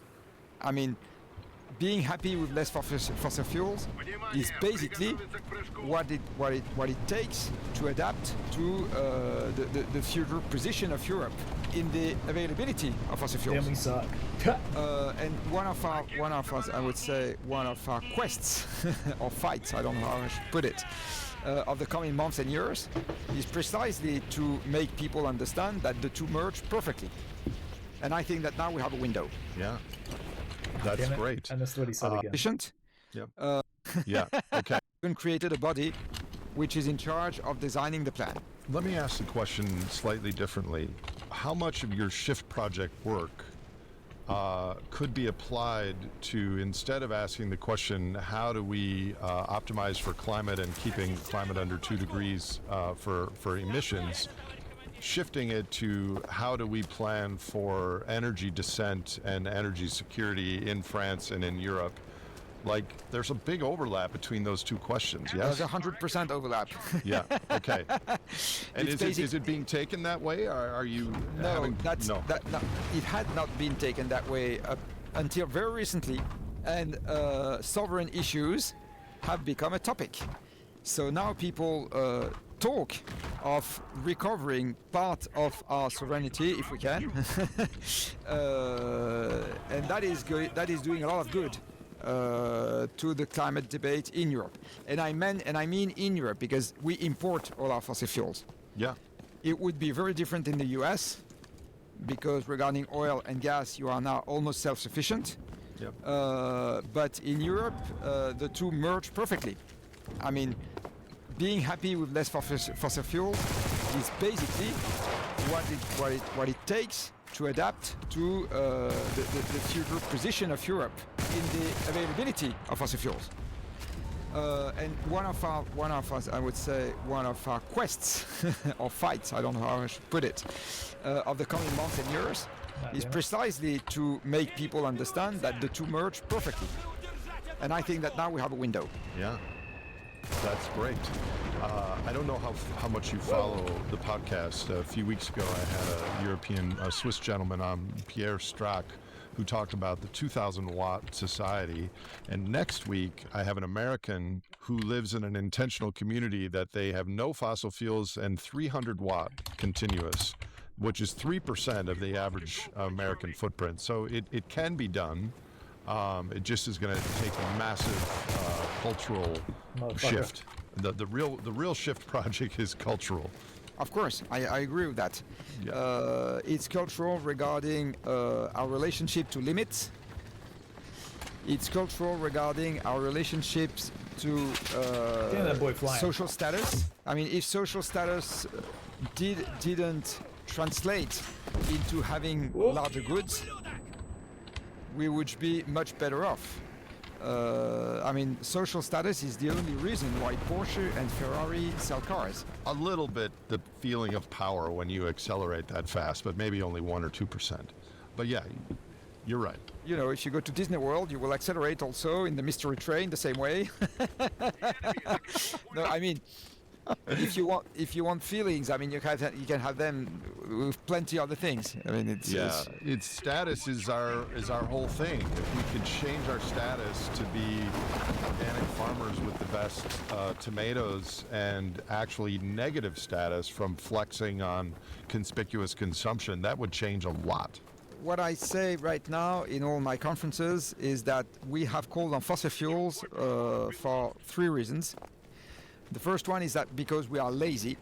I mean, being happy with less fossil fuels is basically what it takes to adapt to the future position of Europe in the availability of fossil fuels. Damn, we suck. And one of us, I would say, one of our quests or fights, I don't know how I should put it, of the coming months and years is precisely to make people understand that the two merge perfectly. And I think that now we have a window. Yeah, that's Damn it. great. And that's what he said again. Efficient. Yep. Yeah, okay. And created a body which is in charge of designing the plan. Let me ask the question slightly differently. How much of your shift project work could be applied to, instead of asking the question, how do we optimize for climate and keeping climate under 2 degrees for emissions, shifting it to how do we plan for energy descent and energy security in France and in Europe? Like, there's a big overlap between those two questions, yes? There's 100% overlap. Yeah, okay. And It's is it being taken that way? Or are you having... No, it had not been taken that way until very recently, and sovereign issues have become a topic. So now people talk of recovering part of our sovereignty, if we can, and that is doing a lot of good to the climate debate in Europe. And I mean in Europe, because we import all our fossil fuels. Yeah. It would be very different in the US, because regarding oil and gas, you are now almost self-sufficient. Yep. But in Europe, the two merge perfectly. I mean, being happy with less fossil fuels is basically what it takes to adapt to the future position of Europe in the availability of fossil fuels. And one of us, I would say, one of our quests or fights, I don't know how I should put it, of the coming months and years is precisely to make people understand that the two merge perfectly. And I think that now we have a window. Yeah, that's great. I don't know how much you follow the podcast. A few weeks ago, I had a Swiss gentleman on, Pierre Strack, who talked about the 2,000 watt society. And next week, I have an American who lives in an intentional community that they have no fossil fuels and 300 watt continuous, which is 3% of the average American footprint. So it can be done. It just is going to take a massive cultural shift. The real shift project is cultural. Of course, I agree with that. Yeah. It's cultural regarding our relationship to limits. It's cultural regarding our relationships to social status. I mean, if social status didn't translate into having larger goods, we would be much better off. I mean, social status is the only reason why Porsche and Ferrari sell cars. A little bit the feeling of power when you accelerate that fast, but maybe only 1 or 2%. But yeah, you're right. You know, if you go to Disney World, you will accelerate also in the mystery train the same way. No, I mean, if you want feelings, I mean, you can have them with plenty other things. I mean, its status is our whole thing. If we could change our status to be organic farmers with the best tomatoes, and actually negative status from flexing on conspicuous consumption, that would change a lot. What I say right now in all my conferences is that we have called on fossil fuels for 3 reasons. The first one is that because we are lazy,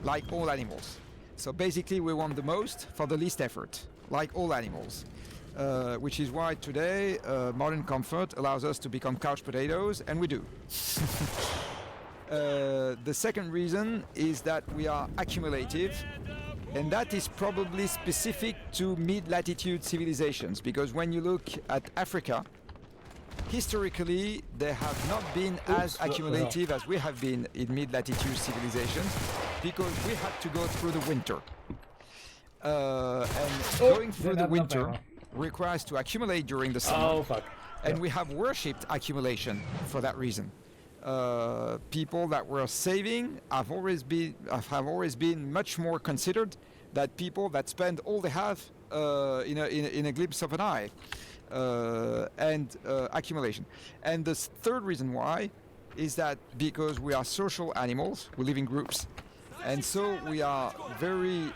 like all animals. So basically we want the most for the least effort, like all animals. Which is why today modern comfort allows us to become couch potatoes, and we do. The second reason is that we are accumulative, And that is probably specific to mid-latitude civilizations, because when you look at Africa, historically they have not been as accumulative as we have been in mid-latitude civilizations, because we had to go through the winter. And going through the winter requires to accumulate during the summer. Oh, fuck. And we have worshipped accumulation for that reason. People that were saving have always been much more considered than people that spend all they have in a glimpse of an eye. And accumulation. And the third reason why is that because we are social animals, we live in groups, and so we are very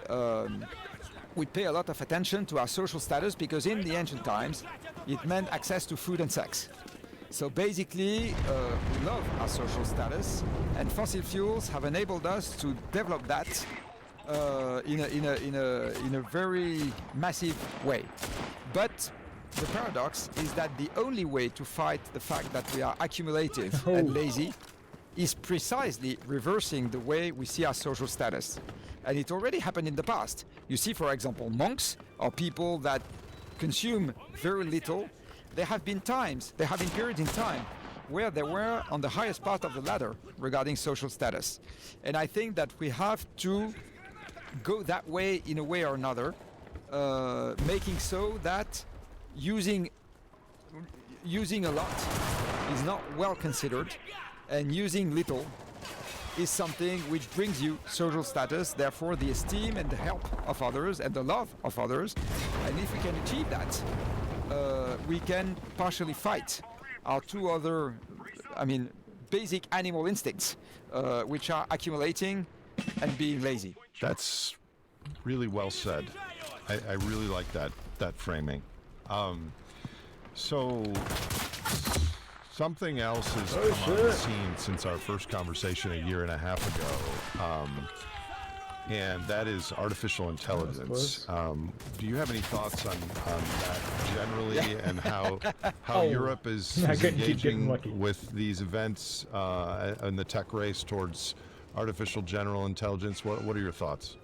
we pay a lot of attention to our social status, because in the ancient times it meant access to food and sex. So basically we love our social status, and fossil fuels have enabled us to develop that in a very massive way. But the paradox is that the only way to fight the fact that we are accumulative and lazy is precisely reversing the way we see our social status. And it already happened in the past. You see, for example, monks or people that consume very little. There have been periods in time where they were on the highest part of the ladder regarding social status. And I think that we have to go that way in a way or another, making so that using a lot is not well considered, and using little is something which brings you social status, therefore the esteem and the help of others and the love of others. And if we can achieve that, we can partially fight our two other, basic animal instincts, which are accumulating and being lazy. That's really well said. I really like that framing. So something else has come on the scene since our first conversation a year and a half ago, and that is artificial intelligence. Do you have any thoughts on that generally, and how Europe is engaging with these events and the tech race towards artificial general intelligence? What are your thoughts?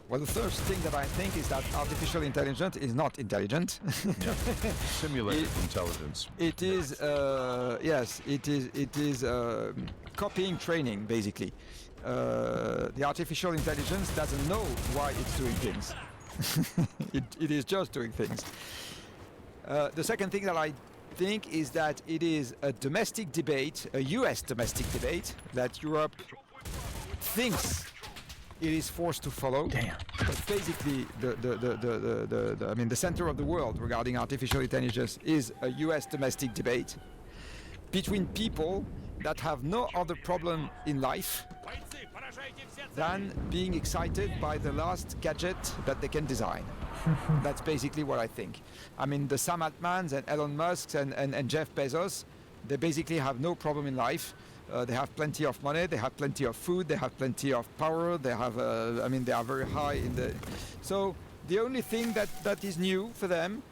Well, the first thing that I think is that artificial intelligence is not intelligent. Simulated intelligence. It is, yes, it is copying training, basically. The artificial intelligence doesn't know why it's doing things. It is just doing things. The second thing that I think is that it is a domestic debate, a US domestic debate, that Europe thinks it is forced to follow. Damn. But basically, the center of the world regarding artificial intelligence is a US domestic debate between people that have no other problem in life than being excited by the last gadget that they can design. That's basically what I think. I mean, the Sam Altmans and Elon Musk and Jeff Bezos, they basically have no problem in life. They have plenty of money, they have plenty of food, they have plenty of power, they have, they are very high in the... So the only thing that is new for them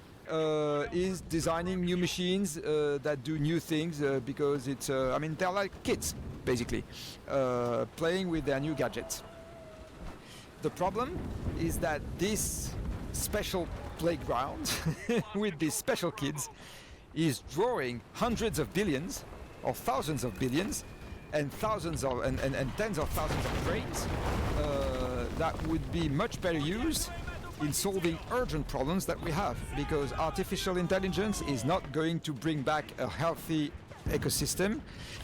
is designing new machines that do new things, because it's, they're like kids, basically, playing with their new gadgets. The problem is that this special playground with these special kids is drawing hundreds of billions or thousands of billions and thousands of and tens of thousands of brains that would be much better used in solving urgent problems that we have, because artificial intelligence is not going to bring back a healthy ecosystem.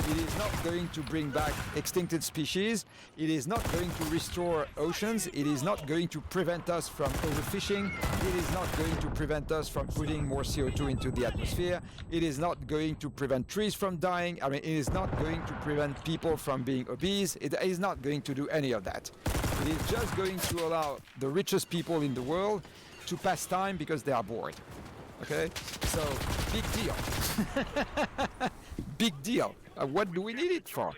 It is not going to bring back extincted species. It is not going to restore oceans. It is not going to prevent us from overfishing. It is not going to prevent us from putting more CO2 into the atmosphere. It is not going to prevent trees from dying. It is not going to prevent people from being obese. It is not going to do any of that. It is just going to allow the richest people in the world to pass time because they are bored. Okay? So, big deal. Big deal. What do we need it for?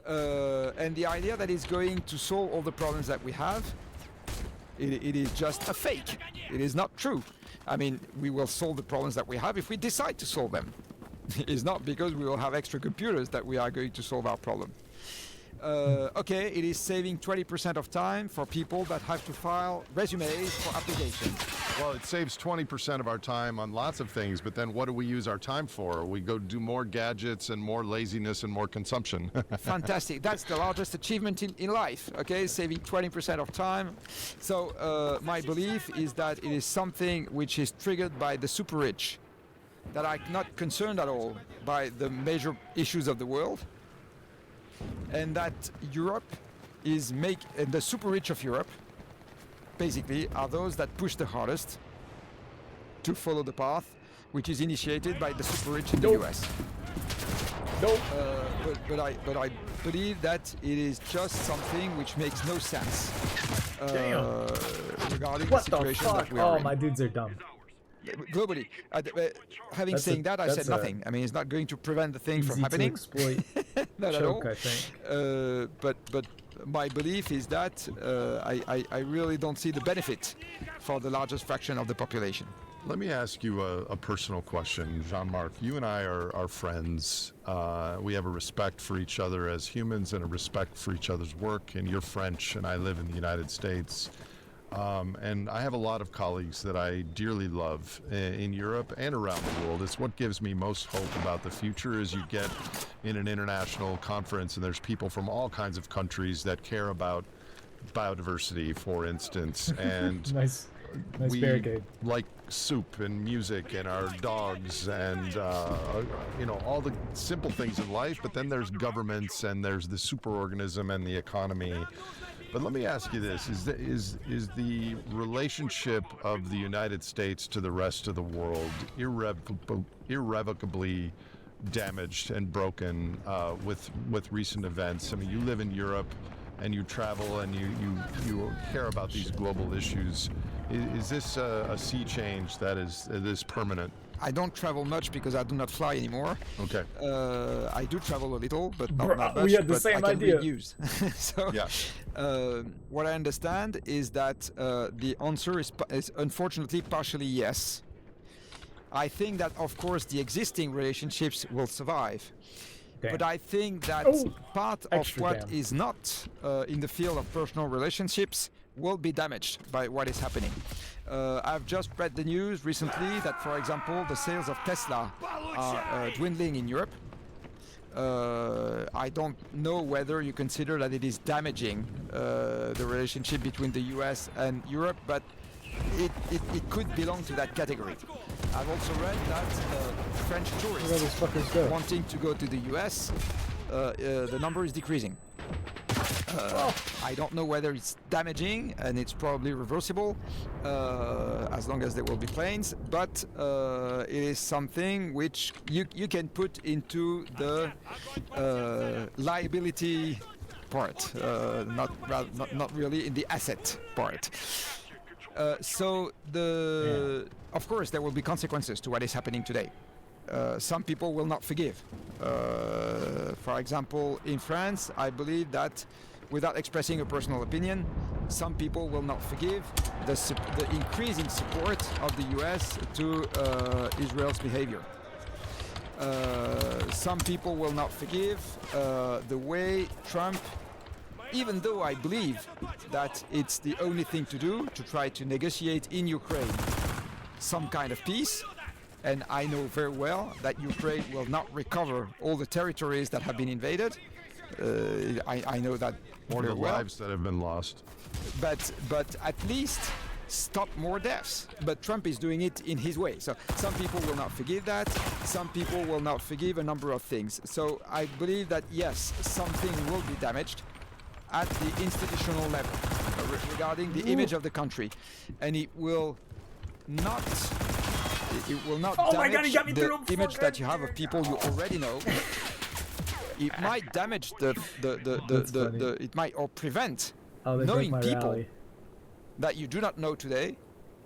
And the idea that it's going to solve all the problems that we have, it is just a fake. It is not true. We will solve the problems that we have if we decide to solve them. It's not because we will have extra computers that we are going to solve our problem. Okay, it is saving 20% of time for people that have to file resumes for applications. Well, it saves 20% of our time on lots of things, but then what do we use our time for? We go do more gadgets and more laziness and more consumption. Fantastic. That's the largest achievement in life, okay? Saving 20% of time. So my belief is that it is something which is triggered by the super rich, that are not concerned at all by the major issues of the world, and that Europe is and the super rich of Europe basically are those that push the hardest to follow the path which is initiated by the super rich in the US. Nope. But I believe that it is just something which makes no sense regarding What the situation the fuck? that we are Oh, in. my dudes are dumb. Globally, having saying that, I said nothing. I mean, it's not going to prevent the thing from happening. To exploit. Not at all. Choke, I think. But my belief is that I really don't see the benefit for the largest fraction of the population. Let me ask you a personal question, Jean-Marc. You and I are friends. We have a respect for each other as humans and a respect for each other's work. And you're French, and I live in the United States. And I have a lot of colleagues that I dearly love in Europe and around the world. It's what gives me most hope about the future is you get in an international conference and there's people from all kinds of countries that care about biodiversity, for instance. And nice we barricade. like soup and music and our dogs and all the simple things in life. But then there's governments and there's the superorganism and the economy. But let me ask you this: is the relationship of the United States to the rest of the world irrevocably damaged and broken with recent events? I mean, you live in Europe, and you travel, and you care about these global issues. Is this a sea change that is permanent? I don't travel much because I do not fly anymore. Okay. I do travel a little, but not that much. We had the but same I can idea. read news. So, Yeah. what I understand is that the answer is unfortunately partially yes. I think that, of course, the existing relationships will survive. Damn. But I think that part of Extra what damn. is not in the field of personal relationships will be damaged by what is happening. I've just read the news recently that, for example, the sales of Tesla are dwindling in Europe. I don't know whether you consider that it is damaging the relationship between the US and Europe, but it could belong to that category. I've also read that French Where those tourists fuckers go? wanting to go to the US, the number is decreasing. I don't know whether it's damaging, and it's probably reversible as long as there will be planes, but it is something which you can put into the liability part, not really in the asset part. Of course, there will be consequences to what is happening today. Some people will not forgive. For example, in France, I believe that, without expressing a personal opinion, some people will not forgive the increasing support of the US to Israel's behavior. Some people will not forgive the way Trump, even though I believe that it's the only thing to do to try to negotiate in Ukraine some kind of peace, and I know very well that Ukraine will not recover all the territories that have been invaded. I know that Or very the well. lives that have been lost. But at least stop more deaths. But Trump is doing it in his way. So some people will not forgive that. Some people will not forgive a number of things. So I believe that yes, something will be damaged at the institutional level regarding the image of the country, and it will not damage the image that you have of people you already know. It might damage it might or prevent knowing people that you do not know today,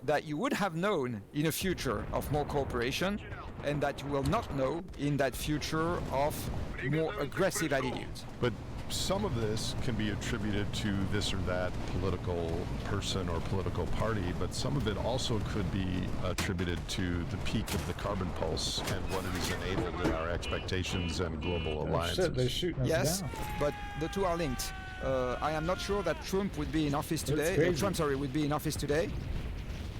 that you would have known in a future of more cooperation, and that you will not know in that future of more aggressive attitudes. But some of this can be attributed to this or that political person or political party, but some of it also could be attributed to the peak of the carbon pulse and what it has enabled in our expectations and global alliances. Shit, they're shooting us Yes, down. but the two are linked. I am not sure that Trump would be in office today. Would be in office today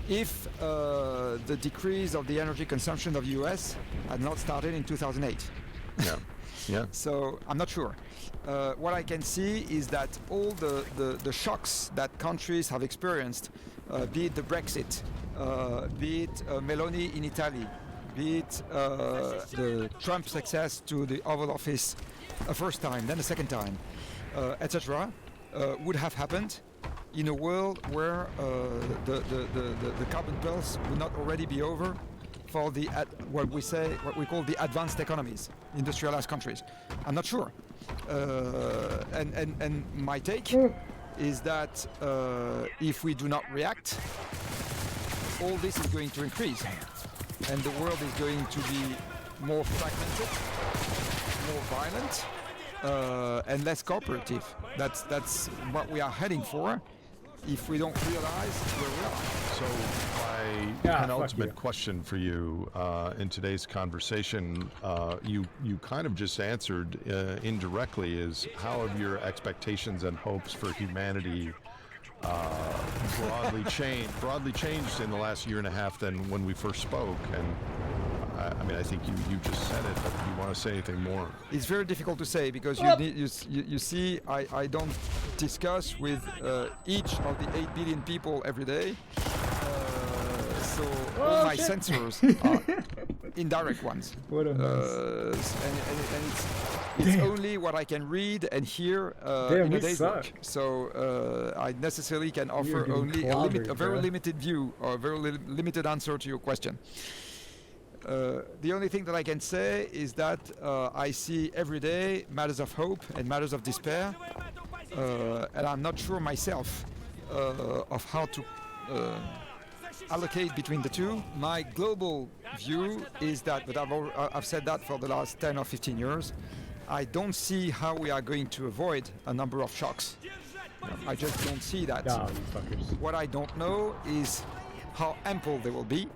if the decrease of the energy consumption of the U.S. had not started in 2008. Yeah. Yeah. So I'm not sure. What I can see is that all the shocks that countries have experienced, be it the Brexit, be it Meloni in Italy, be it the Trump success to the Oval Office a first time, then a second time, etc., would have happened in a world where the carbon pulse would not already be over for the what we call the advanced economies, industrialized countries. I'm not sure. And my take is that if we do not react, all this is going to increase, and the world is going to be more fragmented, more violent, and less cooperative. That's what we are heading for if we don't realize where we are. So my penultimate question for you in today's conversation, you kind of just answered indirectly, is how have your expectations and hopes for humanity broadly changed in the last year and a half than when we first spoke? And I mean, I think you just said it, but do you want to say anything more? It's very difficult to say because you see, I don't discuss with each of the 8 billion people every day. So all my sensors are indirect ones. What a mess. And it's only what I can read and hear in a day's work. So I necessarily can offer only a very limited view or a very limited answer to your question. The only thing that I can say is that I see every day matters of hope and matters of despair, and I'm not sure myself of how to allocate between the two. My global view is that, but I've said that for the last 10 or 15 years, I don't see how we are going to avoid a number of shocks. I just don't see that. No, you fuckers. What I don't know is how ample they will be,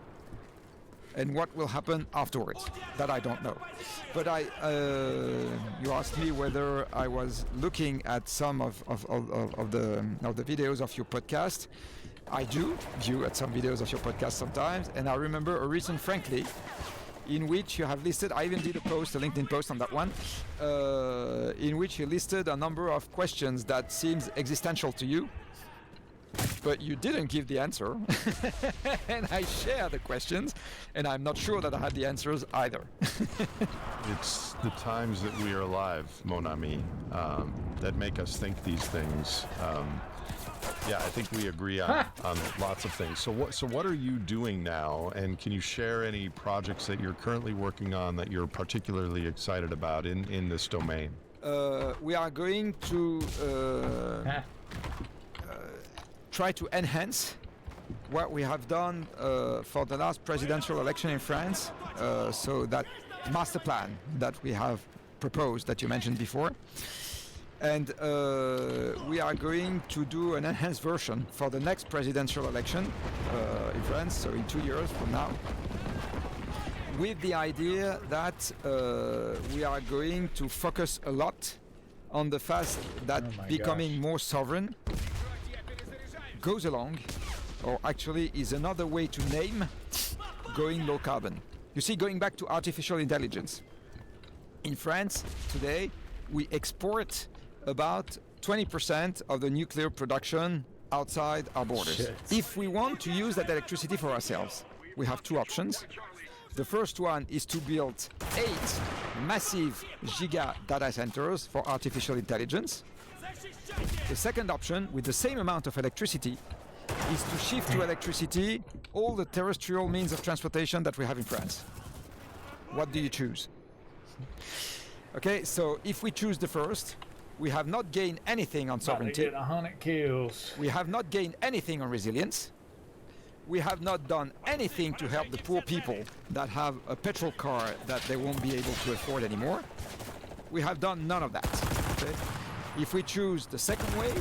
and what will happen afterwards. That I don't know. But you asked me whether I was looking at some of the videos of your podcast. I do view at some videos of your podcast sometimes, and I remember a recent Frankly, in which you have listed, I even did a LinkedIn post on that one, in which you listed a number of questions that seems existential to you, but you didn't give the answer. And I share the questions, and I'm not sure that I have the answers either. It's the times that we are alive, mon ami, that make us think these things. Yeah, I think we agree on lots of things. So what are you doing now, and can you share any projects that you're currently working on that you're particularly excited about in this domain? We are going to try to enhance what we have done for the last presidential election in France. So that master plan that we have proposed that you mentioned before. And we are going to do an enhanced version for the next presidential election in France, so in 2 years from now, with the idea that we are going to focus a lot on the fact that becoming more sovereign goes along, or actually is another way to name going low carbon. You see, going back to artificial intelligence, in France today we export about 20% of the nuclear production outside our borders. Shit. If we want to use that electricity for ourselves, we have two options. The first one is to build 8 massive giga data centers for artificial intelligence. The second option, with the same amount of electricity, is to shift to electricity all the terrestrial means of transportation that we have in France. What do you choose? Okay, so if we choose the first, we have not gained anything on sovereignty. Get 100 kills. We have not gained anything on resilience. We have not done anything to help the poor people that have a petrol car that they won't be able to afford anymore. We have done none of that. Okay? If we choose the second way,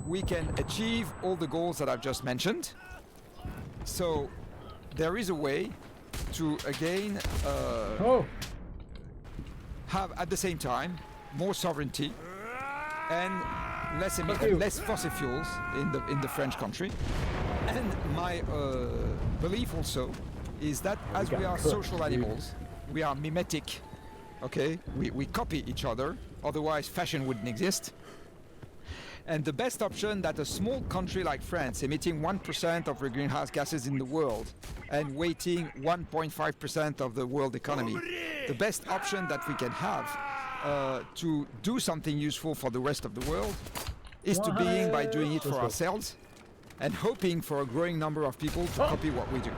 we can achieve all the goals that I've just mentioned. So there is a way to again have at the same time more sovereignty and less fossil fuels in the French country. And my belief also is that as we are social animals, we are mimetic. Okay, we copy each other. Otherwise, fashion wouldn't exist. And the best option that a small country like France, emitting 1% of the greenhouse gases in the world and weighting 1.5% of the world economy, the best option that we can have to do something useful for the rest of the world is to being by doing it for ourselves and hoping for a growing number of people to copy what we do.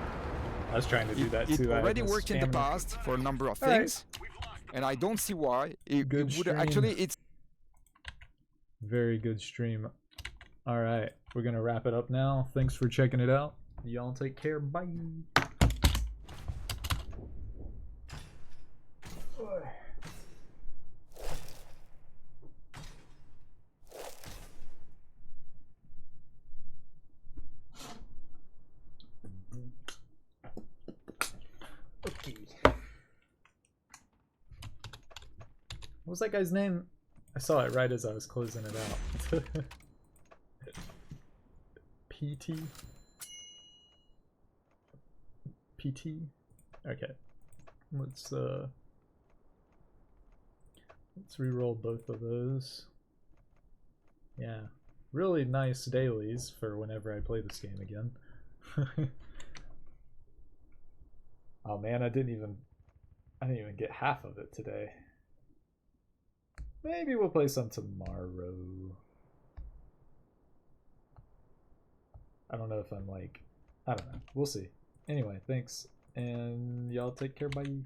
I was trying to do that too. It already worked in the past for a number of things, and I don't see why it would actually. It's very good stream. All right, we're gonna wrap it up now. Thanks for checking it out. Y'all take care. Bye. Okay. What was that guy's name? I saw it right as I was closing it out. PT? PT? Okay. Let's re-roll both of those. Yeah. Really nice dailies for whenever I play this game again. Oh man, I didn't even get half of it today. Maybe we'll play some tomorrow. I don't know if I'm like, I don't know. We'll see. Anyway, thanks. And y'all take care. Bye.